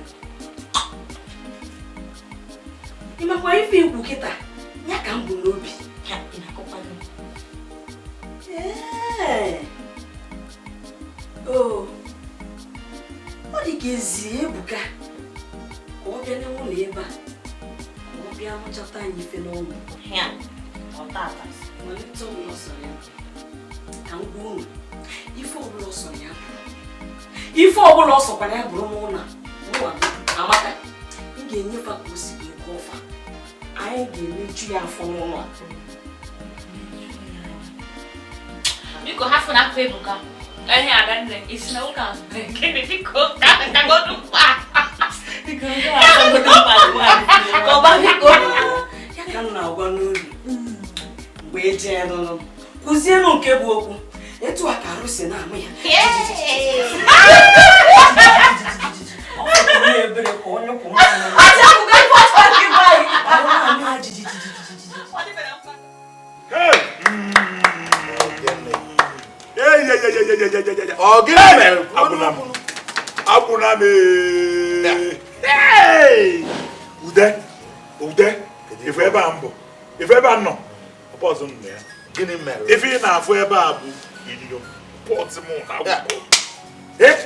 [SPEAKER 8] Ị makwa ife ikwu kịta ya ka m bụ n'obi ya ị na-akọkwado. Ọ dị ka ezi Ebuka ka ọ bịa n'ụlọ ebe a ka ọ bịa hụchata anyị ife n'ụlọ malite ọbụla ọsọ ya ka m gwa unu ife ọbụla ọsọ ya ife ọbụla ọsọkwara ya bụrụ m ụlọ Amaka m ga-enyefe ka o si wee gụọ ọfa anyị ga-emeju ya afọ n'ụlọ a.
[SPEAKER 9] Biko hafụ na akpa Ebuka. Ihe ada nne isi na ụka gịnị biko ka godu mkpa. Biko ka godu mkpa ka ọba biko.
[SPEAKER 8] Ya ka m na-agwa n'obi mgbe eje nụnụ kụzienụ nke bụ okwu etu a ka arụ si na-amụ ya. Ebere ka onye kwụ
[SPEAKER 3] Ude ife ebe a mbụ ife ebe a nọ ọpọzụ nna ya
[SPEAKER 1] gịnị mere
[SPEAKER 3] ife ị na-afụ ebe a bụ iriyo pọt m na akwụkwọ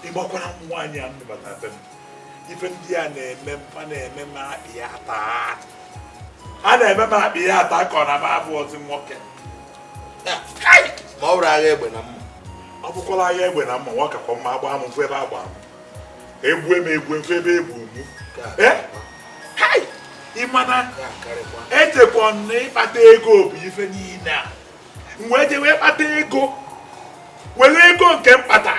[SPEAKER 3] ịgbakwara nwaanyị a nnụbata be m ife ndị a na-eme mpa na-eme m akpị ya taa a na-eme m akpị ya ata ka ọ na m abụ ọtị nwoke
[SPEAKER 1] ma ọ bụrụ agha egbe na mma
[SPEAKER 3] ọ bụkwala agha egbe na mma nwoke kwa mma agba m mfe ebe agba m egbue m egbu mfe ebe egbu mụ ịmana echekwa na ịkpata ego bụ ife niile a wee je wee kpata ego were ego nke mkpata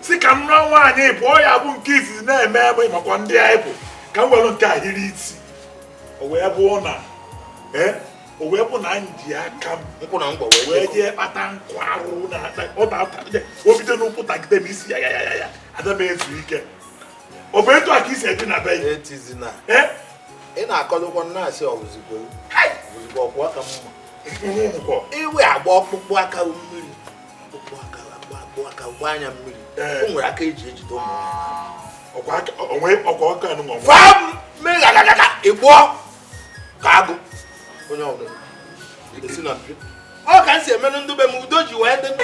[SPEAKER 3] si ka m rụọ nwaanyị bụ ya bụ nke izizi na-eme ebe makwa ndị anyị bụ ka m were nke ahịrị isi o wee bụ na nji aka m
[SPEAKER 1] nkwụ na mgbọ
[SPEAKER 3] wee jee kpata nkụ arụ na o bido n'ụkwụ tagide m isi ya ada m ezu ike ọ bụ etu a ka isi eji na be ya
[SPEAKER 1] etizina ị na-akọdụkwa na-asị ọbụzigbo ọkwụ aka mma iwe agba ọkpụkpụ aka mmiri ọkpụkpụ aka gba anya mmiri o nwere aka eji ejide ụmụ
[SPEAKER 3] ọkwa aka anụ nwa
[SPEAKER 1] fam megagagaga ịgbụọ ka agụ onye ọbụla esi na mpi ọ ka m si emenụ ndube m udo ji wee dị ndụ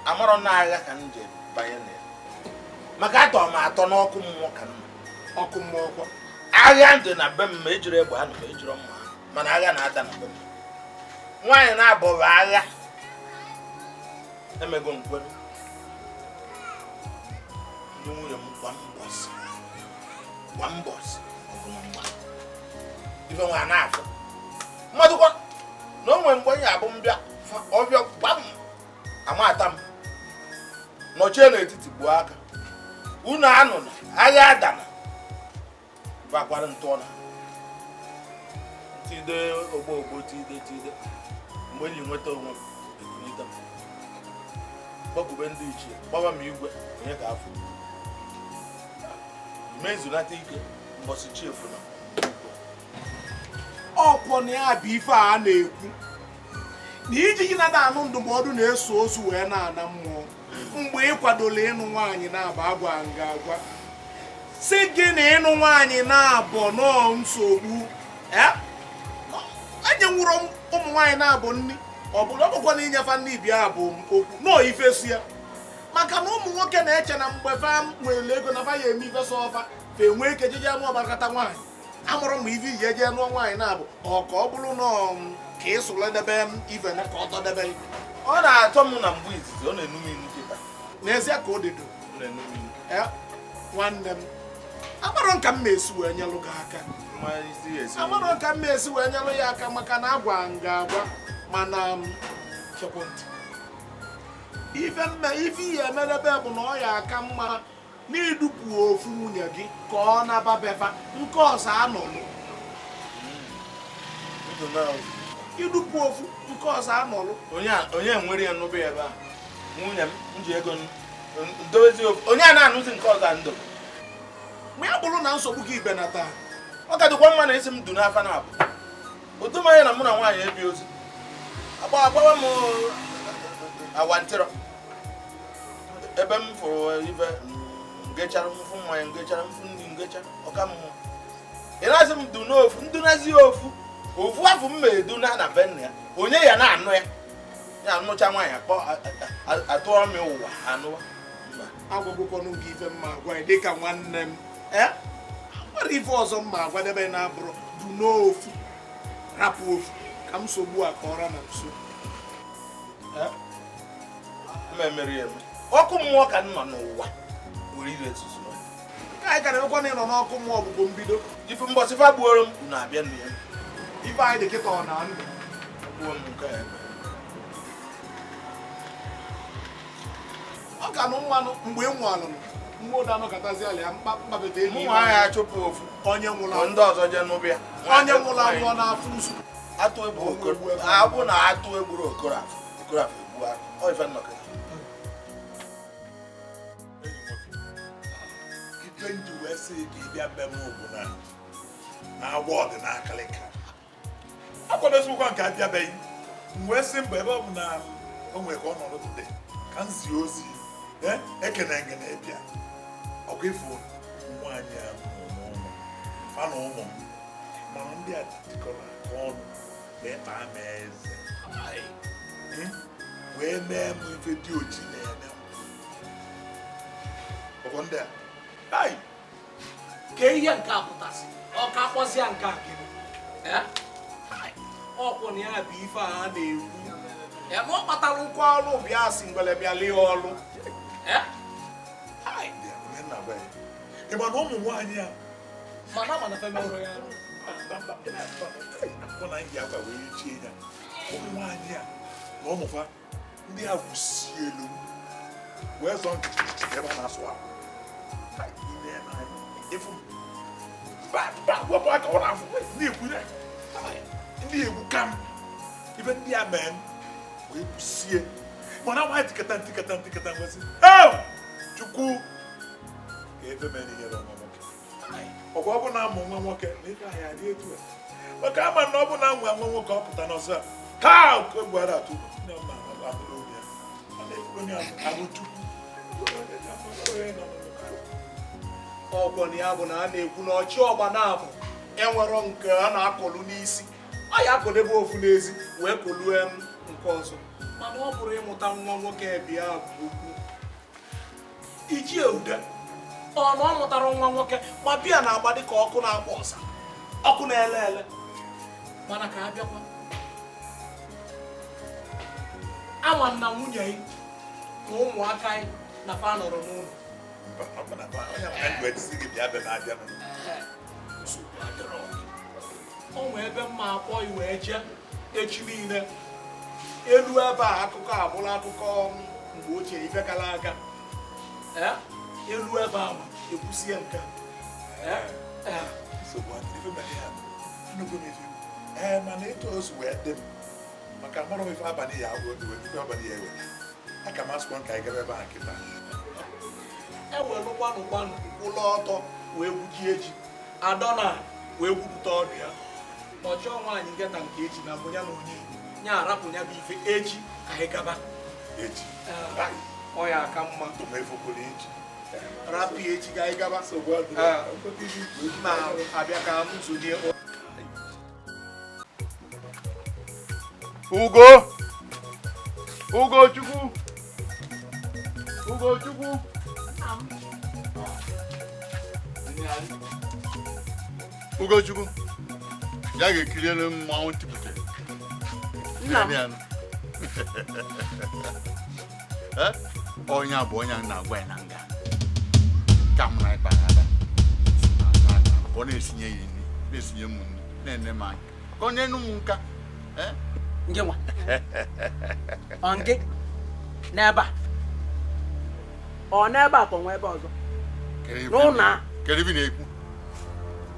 [SPEAKER 1] amarọ na agha ka m je banye na ya maka atọ m atọ n'ọkụ mmụọ ka ọkụ mmụọ kwa agha dị na be m ma ejiri egbe anụ ma ejiri mma mana agha na-ada na be m nwaanyị na-abọghị agha emego nkwere ndị nwunye m kwa mbọsị ọgụ na mgba ife nwa na-afụ mmadụ kwa na o nwere mgbe onye abụ mbịa ọbịa gbam amata m nọchie n'etiti gbuo aka unu anụ na agha adana bakwara ntụọna tide ogbo tide mgbe enyi nweta onwe m ekunite m gbakube ndị ichie gbaba m igwe onye ka afọ mezunata ike mbọsị chiefu na
[SPEAKER 11] ọkwọ na ya bụ ife a na-ekwu na iji gị nada anụ ndụmọdụ na-eso ozu wee na-ana mmụọ mgbe ị kwadola ịnụ nwaanyị na-abụ agwa nga agwa si gị na ịnụ nwaanyị na-abụ nọọ nsogbu enyenwụrụ ụmụ nwaanyị na-abụ nri ọ bụkwa na inyefa ndị ibi abụ okwu nọọ ifesi ya maka na ụmụ nwoke na-eche na mgbe fa nwere ego na fa ya eme ifesa ọfa fa enwee ike jeje anụ ọgbakọta nwaanyị amụrụ m ife iji eje nụọ nwaanyị na-abụ ọ ka ọ bụrụ nọọ ka ị sụrụ edebe m ife na ka ọ tọdebe
[SPEAKER 1] ọ na-atọ m na mgbe izizi ọ na-enu m inu kịta
[SPEAKER 11] n'ezie ka ọ dịdo nwanne m amarọ nka m esi wee nyelụ gị aka amarọ nka m esi wee nyelụ ya aka maka na agwa nga agwa mana chekwa ntị ife ihe emerebe bụ na ọ ya aka mma n'idupụ ofu nwunye gị ka ọ na-ababefa nke ọzọ anọlụ idupụ ofu nke ọzọ anọlụ
[SPEAKER 1] onye nwere ya n'obe ebe a nwunye m ji ego ndozi ofu onye a na-anụzi nke ọzọ ndo
[SPEAKER 11] ma ya bụrụ na nsogbu gị ibe na taa
[SPEAKER 1] ọ ka dịkwa mma na isi m du n'afa na abụ otu manya na mụ na nwaanyị ebi ozi agbawa m awantịrọ ebe m fụrụ ibe ngechara mfụ mmanya ngechara mfụ ndị ngechara ọka mmụọ ị na-asị m du n'ofu ndunazi ofu afọ m ma eduna na be nna ya onye ya na-anụ ya anụcha nwaanyị akpọ atụọ m ụwa anụwa
[SPEAKER 11] agwagwụkwanụ gị ife mma agwa dịka nwanne m nwere ife ọzọ mma agwadebe na-abụrụ du n'ofu rapụ ofu ka m nsogbu a kọọrọ na nso
[SPEAKER 1] emeri eme ọkụ mmụọ ka m nọ n'ụwa were ire etutu
[SPEAKER 11] ka anyị gara ekwe na ịnọ n'ọkụ mmụọ bụkwa mbido
[SPEAKER 1] ife mbọsị fa gbuoro m na-abịa nụ ya
[SPEAKER 11] ife anyị dị kịta ọ na ndụ
[SPEAKER 1] gbuo m nke ya
[SPEAKER 11] ọ ga nụ mmanụ mgbe ị nwalụrụ mmadụ anọkọtazi ala ya mkpabete elu
[SPEAKER 1] nwa ya achụpụ ofu
[SPEAKER 11] onye nwụrụ
[SPEAKER 1] ndị ọzọ je n'ụbịa
[SPEAKER 11] onye nwụrụ anwụọ n'afọ usu
[SPEAKER 1] atụ egburu okoro abụ na atụ egburu okorafụ egbu ọ ife nnọkọta
[SPEAKER 3] ife nji wee sị ka ị bịa be m bụ na agwa ọdịnakalịka akwadozikwa nke abịabeghị m wee sị mba ebe ọ bụ na o nwere ka ọnọdụ dị ka m zie ozi ekene ngene bịa ọgụ ifo nwaanyị a fa na ụmụ m mana ndị a dịkọrọ aka ọnụ wee kpaa m eze wee mee m ife dị oji na-eme ọgọ ndị a
[SPEAKER 11] ka ihe nke a pụtasị ọ ka akpọzie nke a gịnị ọkwụ na ya bụ ife a na-ekwu ya na ọ kpatara ụkwụ ọrụ bịa si ngwele bịa lie ọrụ
[SPEAKER 3] ịma na ụmụ nwaanyị a
[SPEAKER 11] mana femero ya
[SPEAKER 3] akụ na ndị akwa wee chie ya ụmụ nwaanyị a na ụmụfa ndị a gwụsi elu wee zọ nkịtị ebe a na-asụ ahụ wepụ aka ọ na-afụ na-ekwu ya ndị egwu kam ife ndị a mee wee kwụsie mana nwaanyị tikata nwesị chukwu ka ebe mere ihe nwa nwoke ọgwa ọ bụ na amụ nwa nwoke na ife anyị adị etu a maka ama na ọ bụ na nwa nwoke ọ pụta n'ọsọ a ka oke gwara atụ obi ya mana onye ahụ chukwu
[SPEAKER 11] ọgwọ na ya bụ na a na-ekwu na ọchị ọgba na-abụ enwero nke a na-akọlụ n'isi ọ ya akọdebe ofu n'ezi wee kolue nke ọzọ mana ọ bụrụ ịmụta nwa nwoke bịa bụ okwu iji ude ọ na ọ mụtara nwa nwoke ma bịa na-agba dịka ọkụ na-agba ọsa ọkụ na-ele ele mana ka a bịakwa ama na nwunye gị na ụmụaka anyị na fa nọrọ n'ụlọ o nwee ebe mma akpọ iwee jee echi niile elu ebe a akụkọ abụla akụkọ mgbe ochie ife gara aga elu ebe ahụ ekwusie nke
[SPEAKER 3] mana etu o si wee dị m maka mụrụ m ife abalị ya abụọ ife abalị ya ewe aka m asụkọ nka anyị gaba ebe a nkịta
[SPEAKER 11] ewelu gbanụ ụlọ ọtọ wee gwujie ji adọna wee gwupụta ọdụ ya ọchọọ nwaanyị nketa nke echi na abụ ya na onye ya arapụ ya bụ ife echi ka anyị gaba
[SPEAKER 3] echi
[SPEAKER 11] ọ ya aka mma
[SPEAKER 3] tụmefopụrụ echi
[SPEAKER 11] rapụ echi ka anyị gaba na-abịa ka m zụlie
[SPEAKER 2] Ugochukwu Ugochukwu ya ga-ekiriere mmanwụ tipụta onye a bụ onye a na-agwa ya na nga ka m na ịkpa ada ọ na-esinye ya nri na-esinye m nri na-ene m anya ka ọ na-enu m nka
[SPEAKER 5] Nge nwa. Onge n'ebe a. Ọ n'ebe a ka onwe ebe ọzọ. N'ụna.
[SPEAKER 2] Kedu ife na-ekwu?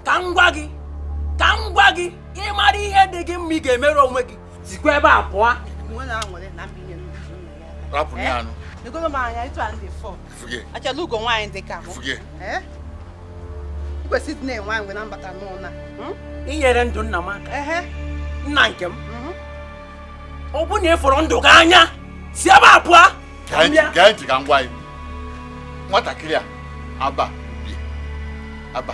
[SPEAKER 5] Ka m gwa gị ịmara ihe dị gị mma ị ga-emere onwe gị. Sikwa ebe a pụọ.
[SPEAKER 2] Rapụ ya anụ.
[SPEAKER 5] Negolo m anya ịtụ a ndị fọ.
[SPEAKER 2] Fuge.
[SPEAKER 5] Achala ugo nwaanyị dị ka mụ.
[SPEAKER 2] Fuge.
[SPEAKER 5] Kwesịrị na-enwe anyị na mbata n'ụna. Inyere ndụ nna m aka. Nna nke m. Ọ bụ na ịfụrụ ndụ gị anya si ebe a pụọ.
[SPEAKER 2] Gaa ntị ka m gwa gị. Nwatakịrị a aba
[SPEAKER 5] mba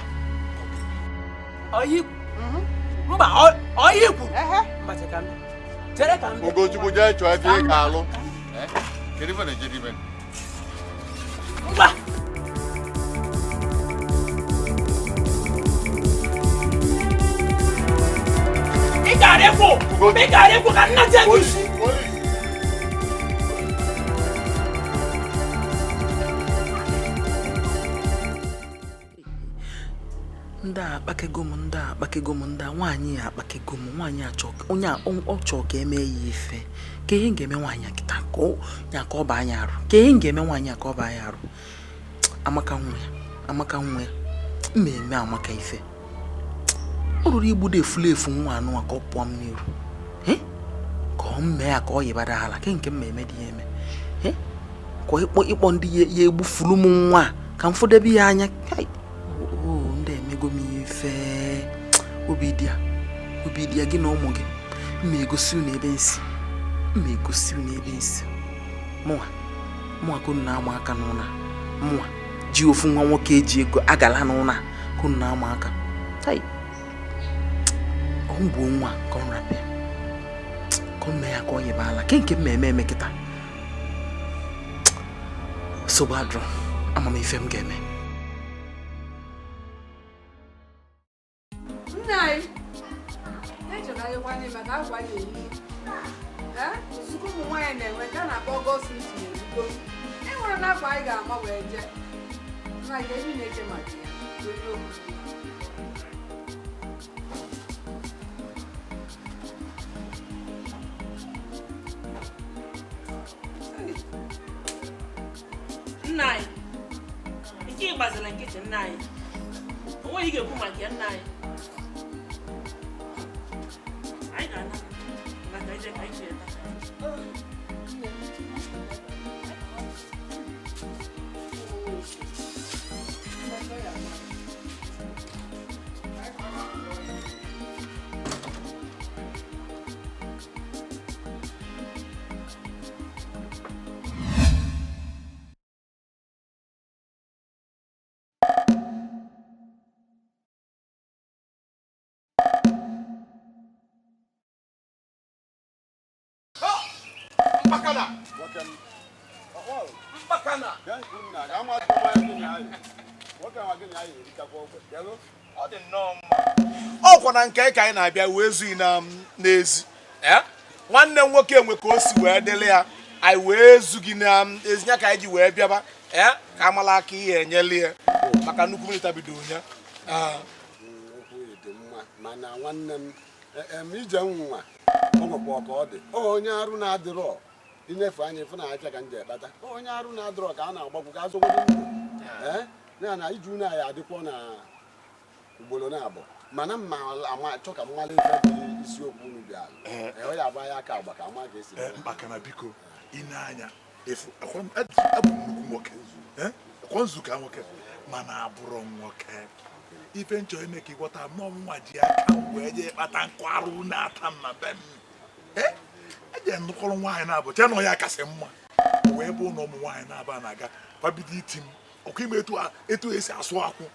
[SPEAKER 5] ọyị ikwu chere ka m
[SPEAKER 2] Ugochukwu jee chọọ ebe ị ga-alụ. Kedu ife na-ejere ibe?
[SPEAKER 5] Mba ị ga-arịpụ ka nna je gị isi. Ndị a akpakego m ndị a nwaanyị a akpakego m nwaanyị achọ onye ọ chọọ ka eme ya ife ka ihe ga-eme nwaanyị kịta ka ọ baa anya arụ ka ihe ga-eme nwaanyị ka ọ baa anya arụ amaka nwa ya mmemme amaka ife ọ rụrụ igbudo efulefu nwa anụ ka ọ pụọ m n'iru ka ọ mee ya ka ọ yibada ala ke nke mmemme dị ya eme ka ịkpọ ndị ya egbufuru m nwa ka m fụdebe ya anya ndị emego m ife obi dị ya gị na ụmụ gị mma egosi unu ebe nsi mụnwa ka unu na-ama aka n'ụna mụnwa ji ofu nwa nwoke eji ego agala n'ụna ka unu na-ama aka ọ bụ nwa ka ọ rapịa ka ọ mee ya ka ọ yịba ala ke nke mmemme emekịta nsogbu adụrụ ama m ife m ga-eme.
[SPEAKER 12] Nzukọ ụmụ nwaanyị na-enwe ka a na-akpọ ọgọst isi n'ezigbo enwere n'afọ anyị ga-ama wee jee na nke ndị na-eche maka ya
[SPEAKER 4] nna anyị ike ịgbazila nkịtị nna anyị onweghị ga-ekwu maka ya nna anyị ga-ana maka ije ka anyị
[SPEAKER 11] ọkwa na nke ka anyị na-abịa wee zughị n'ezi nwanne m nwoke nwe ka o si wee dịrị ya anyị wee zughị n'ezi ya ka anyị ji wee bịaba ka amala aka ihe enyela ya maka nnukwu mmiri tabido onye
[SPEAKER 13] mana nwanne m ije nwa ọnwekwa ka ọ dị onye arụ na-adịrọ inyefe anya efu na afịa ka m ji ekpata onye arụ na-adịrọ ka a na-agbagwu ka azụgodo ndụ ya na iju na ya adịkwọ na ugboro na-abụ mana mma chọ ka mmala ife dị isiokwu unu bịa ọ ya bụ anya aka agba ka ama ka esi
[SPEAKER 3] maka na biko ine anya efu abụ nnukwu nwoke ọkwọ nzuka nwoke mana abụrụ nwoke ife nchọ ime ka ịghọta nwa ji aka wee jee kpata nkụ arụ na-ata m na be m eje nnukọrọ nwaanyị na-abụ che na ya kasị mma wee bụ na ụmụ nwaanyị na-aba na-aga fabido iti m ọkụ ime etu esi asụ akwụ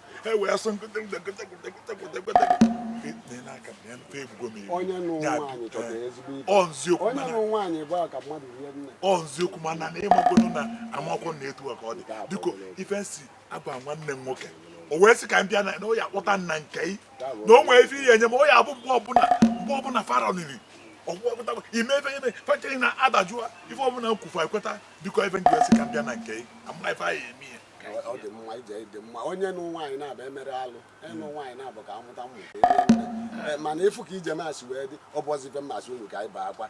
[SPEAKER 3] wee sụ
[SPEAKER 13] onye nụ nwaanyị chọtara ezigbo ibe onye nụ nwaanyị bụ ka mmadụ rie nne
[SPEAKER 3] nziokwu mana na ịmagono na amakwụkwọ na etu ka ọ dị biko ife si aba nwanne m nwoke o wee sị ka m bịa na o ya akpọta nna nke na o nwee ife ihe enye m o ya abụ mgbe ọbụla faroniri ime ebe fecheri na adajụa ife ọbụla nkwufu ekweta biko ife ndị wee sị ka m bịa na nke ama ife anyị eme ya
[SPEAKER 13] ọ dị mma ije dị mma onye nụ nwaanyị na-abụ emere alụ ịnụ nwaanyị na-abụ ka amụta mmụta mana ịfụ ka ije masị wee dị ọ bụzi ife mmasị unu ka anyị baa akwa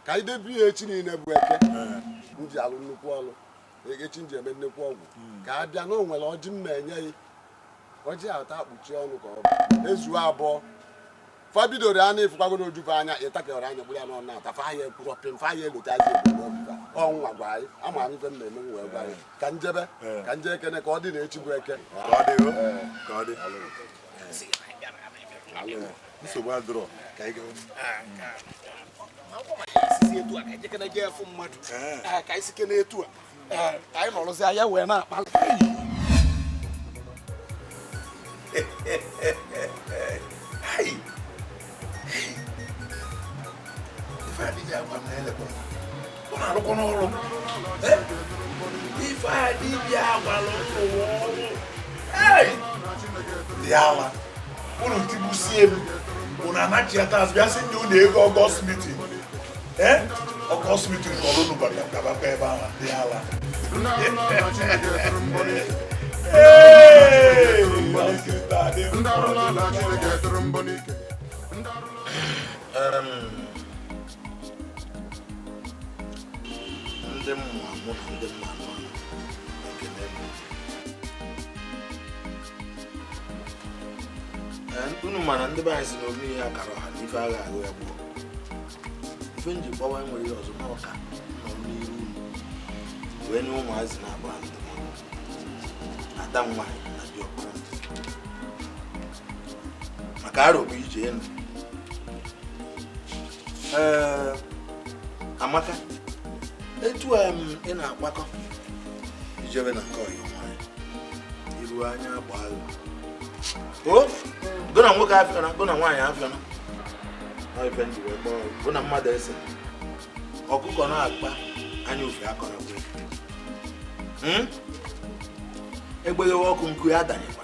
[SPEAKER 13] ka anyị debi ya echi niile bụ eke nji alụ nnukwu ọlụ echi nji eme nnukwu ọgwụ ka a bịa na o nwere ọjị m na-enye ya ọjị ata akpuchi ọnụ ka ọ bụ ezuo abụọ fabidoro a na-efukwagodo ojufe anya ịtakọrọ anya gburu ya n'ọnụ na-ata fa ya ekwuru ọpịm fa ya elotazi ebumnobi ọnwa gwa anyị ama m ife m na-eme m wee gwa anyị ka njebe ka nje ekene ka ọ dị na echi bụ eke
[SPEAKER 3] ka ọ dị nsogbu adịrọ ka anyị
[SPEAKER 11] ka anyị sike n'etu a ka anyị nọrụzi anya wee na-akpali
[SPEAKER 3] ọ na-arụkọ n'ọrụ ife adịbịa agwala ọrụ dị ala unu tibusie m unu anachiata azụ bịa sị ndị unu ego ọgọst mitin ọgọst mitin kọrọ unu gabakwa ebe ahụ dị ala
[SPEAKER 1] ndị mmụọ mụ na ndị mmadụ ekele m unu mana ndị be anyị si na ome ihe akara ọha na ife agha ahụ ya gboo ife nji gbawa nwere ihe ọzọ n'ọka nọ n'iru unu wee nye ụmụazị na-agba ndụmọdụ ada nwaanyị na dị ọkpara maka arụbụ ije enu Amaka etu ị na-akpakọ ijebe na nke ọyị nwaanyị iru anya agba agha go na nwoke afịa na go na nwaanyị afịa na ife ndị wee kpọọ go na mmadụ ese ọkụkọ na-akpa anya ofe akọrọ egbeghị ọkụ nkụ ya danyekwa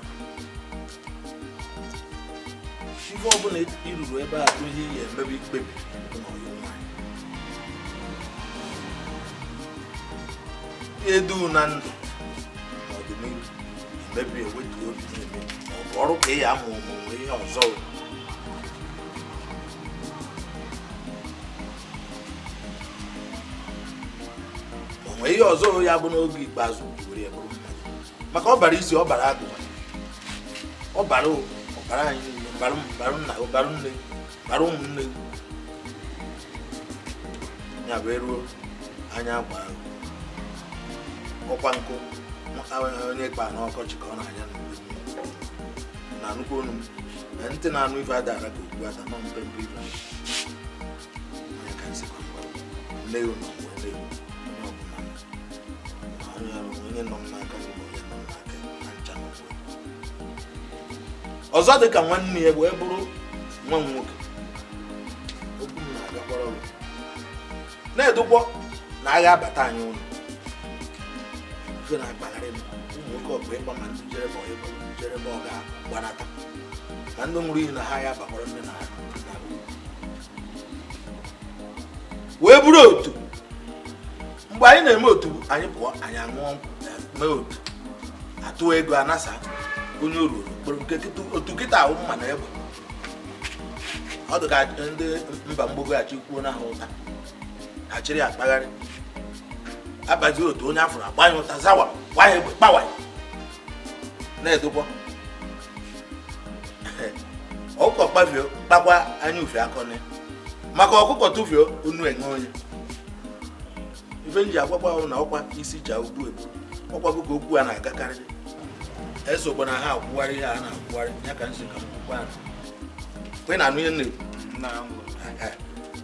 [SPEAKER 1] ife ọbụla iruru ebe a ihe ya emebe ikpebi edu na ndụ n'ọdịnihu emebi ewetu obi na-eme maọbụ ọrụ ka ị ya amụ onwe ihe ọzọ onwe ihe ọzọ ya bụ n'oge ikpeazụ were ya bụrụ mmadụ maka ọbara isi ọbara agụ ọbara anyị bara nna bara nne bara ụmụnne ya bụ eruo anya agba ahụ ọkwa nkụ onye kpa n'ọkọchị ka ọ na-anya na nnukwu onu na ntị na-anụ ife adara ka okwu ata nọ mpempe ife onye ka nsikwa nne ya ụlọ nwe nne ya onye nọ m n'aka gị onye nọ m n'aka na ncha n'okwu ọzọ dị ka nwanne ya wee bụrụ nwa m nwoke okwu m na-agakwara ọrụ na-edokwa na agha abata anyị ụlọ ife na-akpagharị m ụmụ nwoke ọbụ ịkpa ma ndị jere bụ ọ ga-gbanata ka ndị nwụrụ iyi na ha ya bakwara nne na ha wee bụrụ otu mgbe anyị na-eme otu anyị pụọ anyị aṅụọ mee otu atụ ego anasa onye oruru kpọrọ nke otu kịta ahụ mma na egbe ọ dị ka ndị mba mgboghachi kwuo na ha ụta ha chịrị akpagharị abazi otu onye afọrọ agbanye ụta zawa gbanye egbe kpawanye na-edokwa ọkụkọ kpafio kpakwa anya ufe akọni maka ọkụkọ tụfio onu enye onye ife nji agwakwa ahụ na ọkwa isi ja ugbu ebu ọkwa bụ ka okwu a na-agakarị esokwa na ha akwụgharị ihe a na-akwụgharị ya ka nsi ka mkwụkwa a kwe na anụ ihe na-ekwu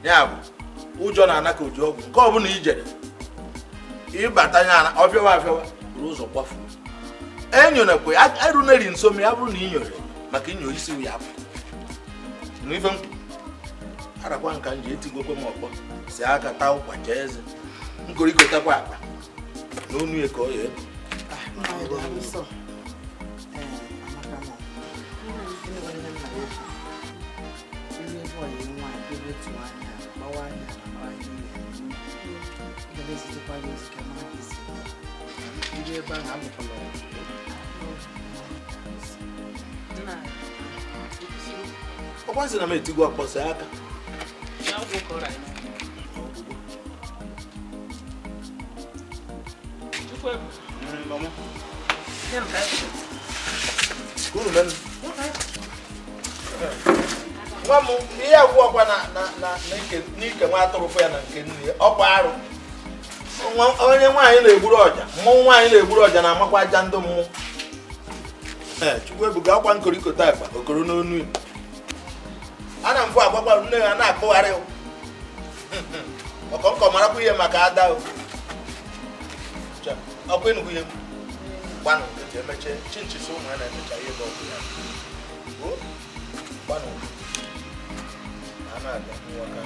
[SPEAKER 1] ya bụ ụjọ na-ana ka oji ọgwụ nke ọbụla ijere ịbata ya ọfịawa afịawa bụrụ ụzọ kwafuo enyonekwe eruneri nso ma ya bụrụ na inyore maka inyo isi ya bụ n'ife m arakwa nka nji etigokwe m ọkpọ si aka taa ụkwa jee eze nkorikotakwa akpa na onu ya ka ọ ya ego ọkwansi na m etigwo akpọsị aka nwa m ihe agwụọkwa n'ike nwa atụrụfụ ya na nke nne ọkwa arụ onye nwaanyị na-egburu ọja mmụọ nwaanyị na-egburu ọja na-amakwa aja ndị mmụọ Chukwu ebuga akwa nkorikota akpa okoro n'onu ya a na mfụ agbakwa nne ha na-akpụgharị ọkọnkọ marakwa ihe maka ada ọkwa enugwu ihe gbanụ nkịtị emeche chinchisi ụmụ ya na-emecha ihe bụ ọkụ ya gbanụ a na-aga nwaka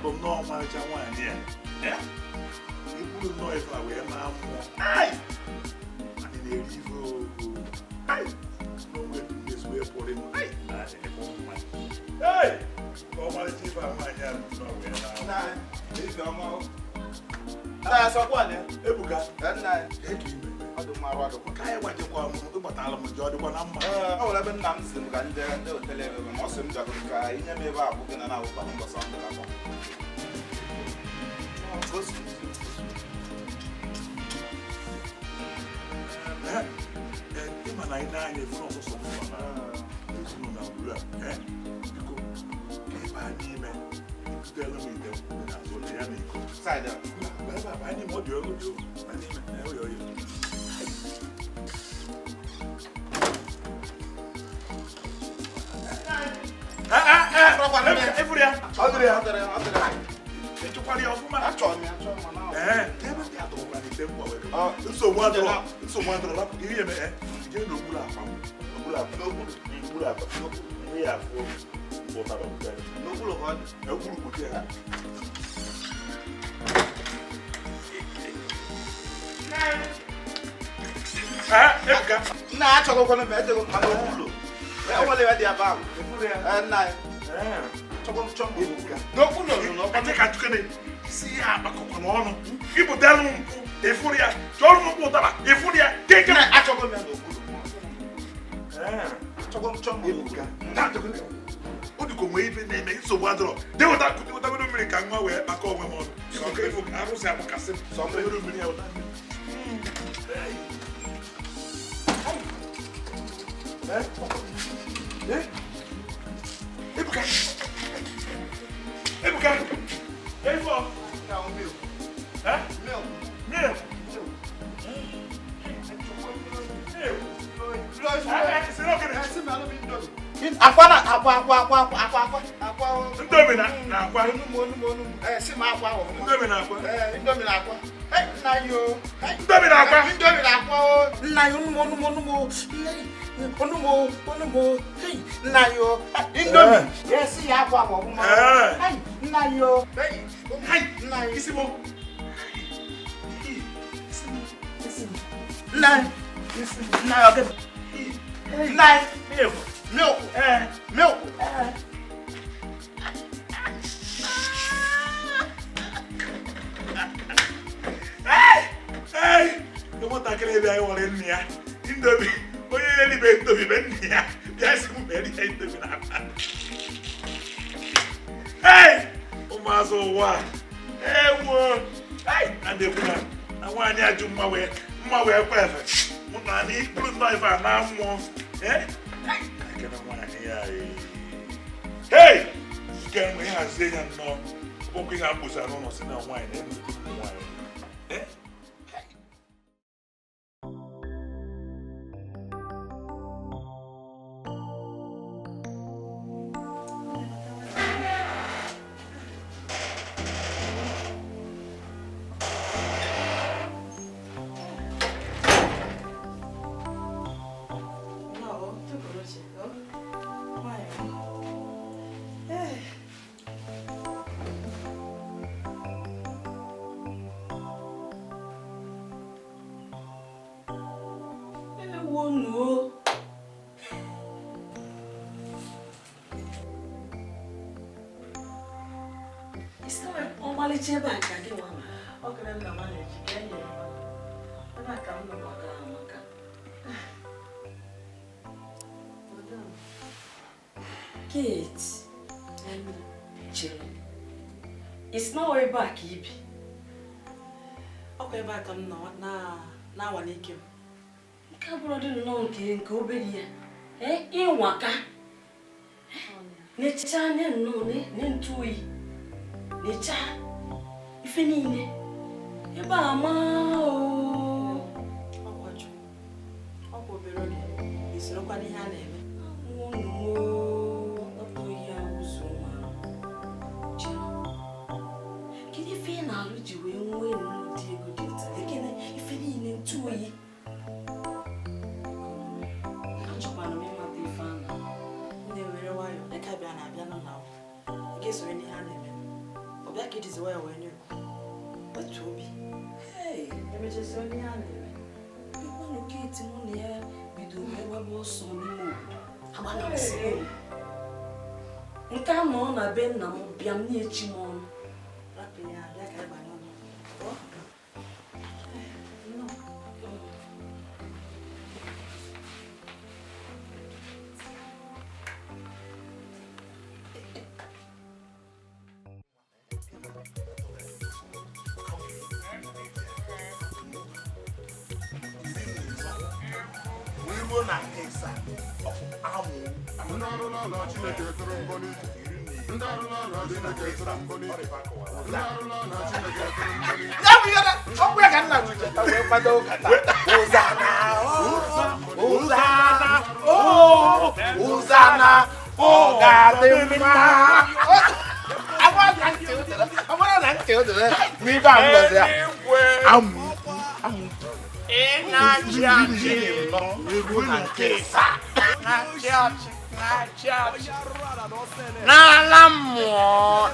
[SPEAKER 3] bụ nnọọ ọmarịcha nwaanyị ya iburu nnọọ ife a wee maa mmụọ anyị na-eri ife ogo n'onwe mmezu wee pụrụ ịmụ na-adịghị mma ka ọmarịcha ife a nwaanyị a nnọọ wee ebuka ka anyị gbajekwa m ịgbatara m ji ọ dịkwa na mma
[SPEAKER 10] ọ nwere ebe nna m si m ka ndị otele ebe ma ọ sị m jagoro ka inye m ebe a bụ gị na na-awụkwa mbọsọ ndị na-akwa
[SPEAKER 3] ịma na anyị na-anya efu n'ọsọsọ na ezinụlọ na Obulu a biko ka ebe a n'ime ibutela m ide n'azụ ụlọ ya na iko ebe a anyị ma ọ dị ogo dị n'ime oyo oyo efuru ya ọ dịrị ya echekwara ya ọfụma ebe ndị atọrọkwa n'ite mkpọ nsogbu adọrọ rapụ ihe eme jee n'okpuru akpa ihe ya afụ ụtara n'okpuru kpuchi ya ebuka
[SPEAKER 10] nna ya achọghịkwana m ejego maka ụlọ enwere ebe dị ebe ahụ nna ya
[SPEAKER 3] si ya akpakọkwa n'ọnụ ịpụtalụ mpụ ịfụrụ ya chọrọ m mkpụ ụtara ịfụrụ ya keke ọ dịka onwe ibe na-eme nsogbu adọrọ dewetagodo mmiri ka nwa wee kpakọ onwe m ọnụ arụsị agbakasị m mmiri ya Ebuka! Eifo! Milk!
[SPEAKER 1] Akwa na akwa.
[SPEAKER 3] Indomie na akwa.
[SPEAKER 1] Si ma akwa o.
[SPEAKER 3] Indomie na akwa.
[SPEAKER 1] Indomie na akwa. Nna yo.
[SPEAKER 3] Indomie na akwa.
[SPEAKER 1] Indomie na akwa o. Nna yo numo.
[SPEAKER 6] Onumo, hey, Nayo, Indomie, yes, you have a woman. Hey, Nayo, hey, Nayo, milk.
[SPEAKER 3] Hey, you want to kill me? I want in here. Indomie, oh yeah, any bit to be bent here. Yes, I'm very Indomie. Hey, Omazo, what? Hey, and the woman. I want you to my way perfect. Money, put my van now more. Eh? I can't want here. Hey, you can't be as they are not. Walking up with a no sin and wine and wine. Eh?
[SPEAKER 8] It's not way back, Ibi. Okay, back I'm not now one ekim. Cabro didn't know go be in Waka. Nature, no, Nintui. Nature, if any. Ebama, oh, what you? Uncle Berry is nobody had him. Oh, no, not to hear so much. Can you feel now that you will win? Good again, if any in 2 years. I'm just one of my fan. They were very wild. I can't be an Abiano now. I guess when you hand him, or back it is where when you. What will be? Hey, let me just say, you want to get in here, we do never so anymore. How about I say? And come on, I've been now, be a near Chimon. Rapping, like I know.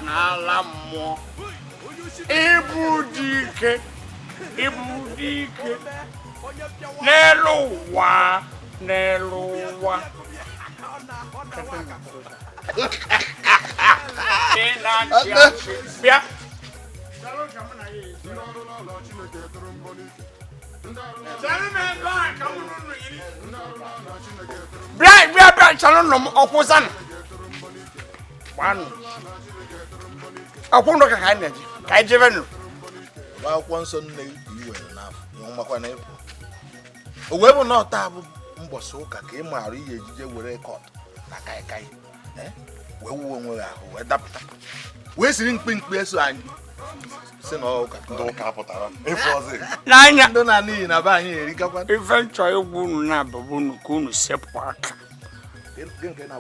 [SPEAKER 7] Nalamo. Ibu Dikeh. Neluwa. Bia. Bia, chalon okusan. One. Akundo ka kaneji. Kai jevenu.
[SPEAKER 1] Ba kwonso nne iwe na afọ. Makwa na efu. Owe bụ na ọta bụ mboso ụka ka ị maara ihe ejije were kọt na kai. Wee wuo onwe ahụ wee dapụta. Wee siri mkpimkpi eso anyị. Si na ụka ndị ụka pụtara. Efu ọzọ.
[SPEAKER 7] N'anya
[SPEAKER 1] ndị na n'ihi na ba anyị erikakwa.
[SPEAKER 7] Ife nchọ egwu unu na-abụ unu ka unu sepụ aka.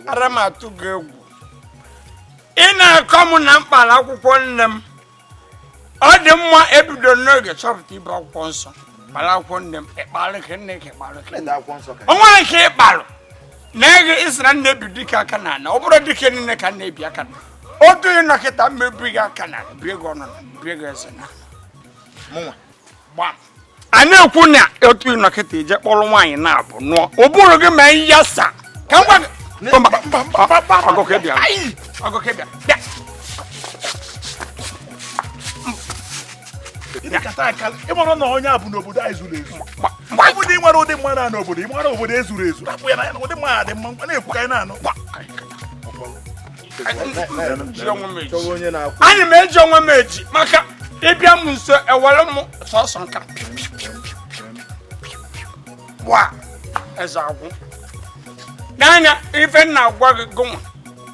[SPEAKER 7] Ara m atụ gị egwu. Ị na-akọ m na mkpara akwụkwọ nne m. Ọ dị mma ebido n'oge chọpụta ibe akwụkwọ nsọ. Balakwọ nne m ịkpalụ ka nne ka ịkpalụ ka
[SPEAKER 10] Nne akwụkwọ nsọ ka.
[SPEAKER 7] o nwere ka ịkpalụ na-ege isi na nne bi dike aka na ana ọ bụrụ dike niile ka nne bi aka na otu ị nọkịta mmebi gị aka na bie gị ọnụ bie gị eze na
[SPEAKER 10] Mụnwa.
[SPEAKER 7] gbam a na-ekwu na otu ị nọkịta ije kpọrọ nwaanyị na-abụ nụọ o bụrụ gị ma ya sa ka m gwa gị ọgụkọ bịa ọgụkọ bịa bịa
[SPEAKER 3] ịmara na onye a bụ n'obodo anyị zuru ezu obodo ị nwere ụdị mmadụ a n'obodo ị mara obodo ezuru ezu rapụ ya na ụdị mmadụ dị mma nkwa na-ekwu ka anyị na-anụ
[SPEAKER 7] anyị m eji onwe m eji maka ịbịa m nso ewere m sọsọ nka gwa eze agwụ n'anya ife nna agwa gị gụnwa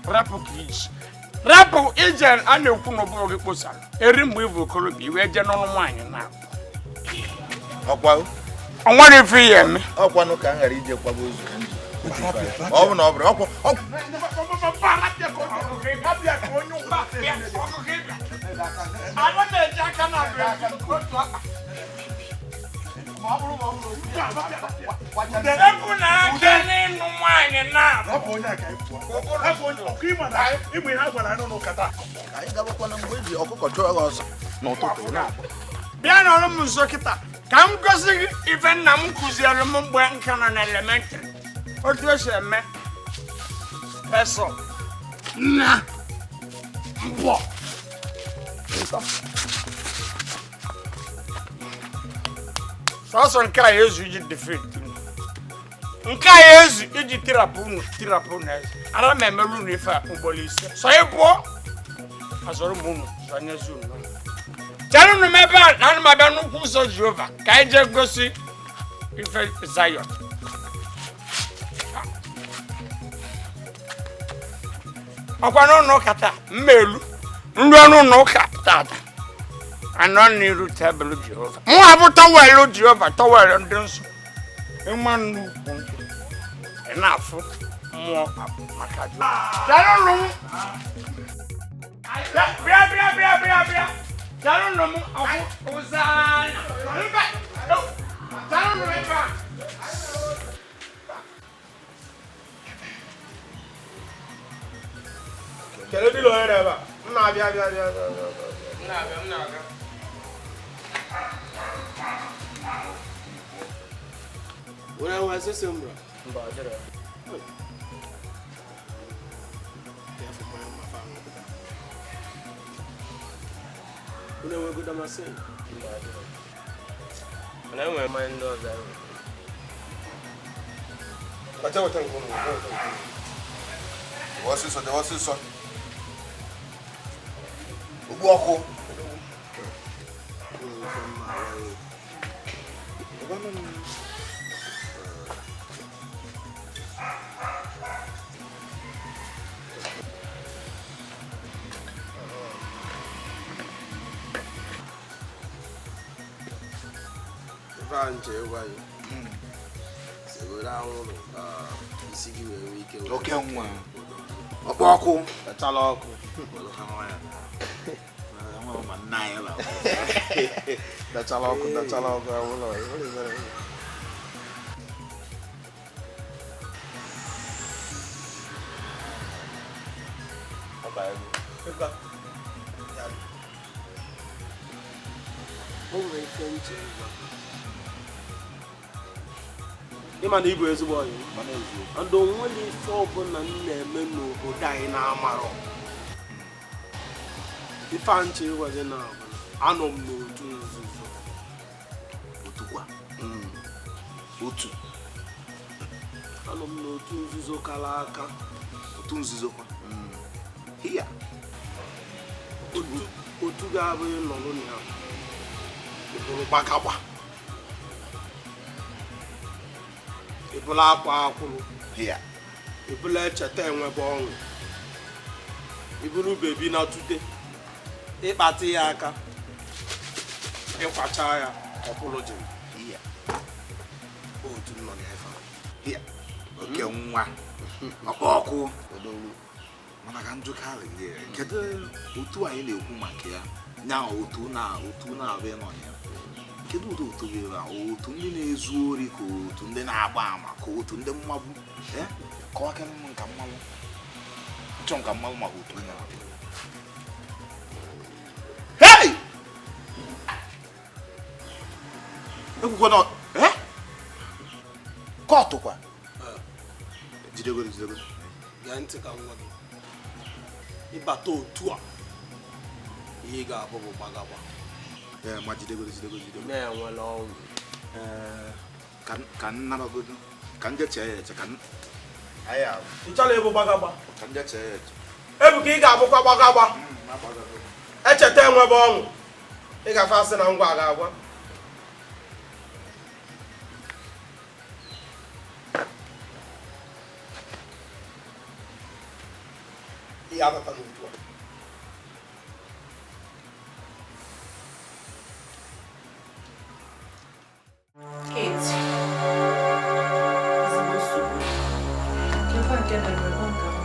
[SPEAKER 7] rapụ ka iji rapụ ije a na-ekwu n'ụbụrụ gị kposara eri mgbe ịbụ okorobịa iwe je n'ọnụ nwaanyị na
[SPEAKER 10] Ọkwa
[SPEAKER 7] ọ nwere ife ya eme
[SPEAKER 10] ọkwanụ ka m ghara ije kwaba ozu. Ọ bụ na ọ bụrụ ọkwa ọkụkọ chụọ gị ọsọ n'ụtụtụ na-agba.
[SPEAKER 7] bịa n'ọrụ m nso kịta ka m gosi gị ife nna m kụziere m mgbe nka nọ na elementrị otu esi eme pesọ na mbọ sọsọ nke a ezu iji defeat nke a ezu iji tirapụ unu eze ara m emerụ unu ife a ugboro ise sọ ị pụọ azọrọ m unu sọnyezi unu chere unu m ebe a na anụ abịa n'ụkwụ ụzọ Jehova ka anyị jee gosi ife Zion ọkwa n'ụlọ ụka taa mmelu ndị ọnụ ụlọ ụka tata anọ n'iru tebụl Jehova mụ abụ tọwelụ Jehova tọwelụ ndị nsọ ịma nnukwu ị na-afụ mmụọ maka Jehova chere unu m bịa chere unu m ọkụ ụzana mba chere unu m ebe a
[SPEAKER 11] Kele di lo ere ba. Nna bịa.
[SPEAKER 7] m na-aga
[SPEAKER 11] Where was this umbra?
[SPEAKER 7] mba jere
[SPEAKER 11] Una we good am saying.
[SPEAKER 7] na enwere mmanya ndị ọzọ ahụ
[SPEAKER 11] Acha wata ngono.
[SPEAKER 10] Ọsịsọ. Ugbu ọkụ.
[SPEAKER 11] Vanje wayo. Segura ụlọ isi gị nwere ike.
[SPEAKER 10] Oke nwa.
[SPEAKER 11] Ọkpọ ọkụ.
[SPEAKER 10] Tachala ọkụ. Ma nna ya la. Tachala ọkụ ụlọ.
[SPEAKER 11] Onwere ike nche ịma na ịbụ ezigbo ọyị and onwere ife ọbụla m na-eme n'obodo anyị na-amarọ ife a nche ịgwazi na anọ m n'otu nzuzo
[SPEAKER 10] Otukwa. Otu.
[SPEAKER 11] anọ m n'otu nzuzo kara aka
[SPEAKER 10] Otu nzuzo kwa. Hiya.
[SPEAKER 11] otu ga-abụ ịnọrọ na ya ịbụrụ gbagagba ịbụrụ akwa akwụrụ
[SPEAKER 10] Hiya.
[SPEAKER 11] ịbụrụ echeta enwebe ọṅụ ịbụrụ bebi na tute ịkpata ya aka ịkwacha ya ọkwụrụ ji
[SPEAKER 10] Hiya.
[SPEAKER 11] otu nọ n'efe
[SPEAKER 10] Hiya. Oke nwa. Ọkpọ ọkụ. Mana ka njụ karị kedu otu anyị na-ekwu maka ya nya otu na-abịa nọ ya
[SPEAKER 1] kedu ụdị otu gị na otu ndị na-ezu ori ka otu ndị na-agba ama ka otu ndị mmagbu kọwakarị m nka mmanwụ chọọ nka mmanwụ maka otu onye ahụ. Hey! Ekwukwa na kọtụ kwa jidegoro
[SPEAKER 14] gee ntị ka nwa gị ịbata otu a ihe ga-abụ bụ gbagagba
[SPEAKER 1] ma jidegoro
[SPEAKER 14] na-enwere ọnwụ
[SPEAKER 1] ka nnabagodo ka nje chee ya eche ka
[SPEAKER 14] ị chọrọ ịbụ gbagagba
[SPEAKER 1] ka nje chee ya eche
[SPEAKER 14] ebu ka ị ga-abụkwa gbagagba echeta enwebe ọnwụ ị gafe asị na ngwa ga-agwa ihe abata n'otu a
[SPEAKER 9] Kate, ezigbo nsogbu. Kekwa nke mere ọ nka m.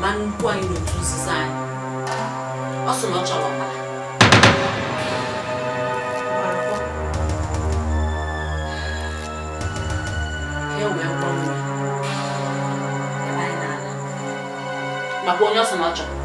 [SPEAKER 9] Ma nnukwu anyị n'otu nzuzo anyị. Ọ sị na ọ chọrọ ọbara. Ka e wee gwọ mmiri. Ebe anyị na-ala. Makwa onye ọ sị na ọ chọrọ.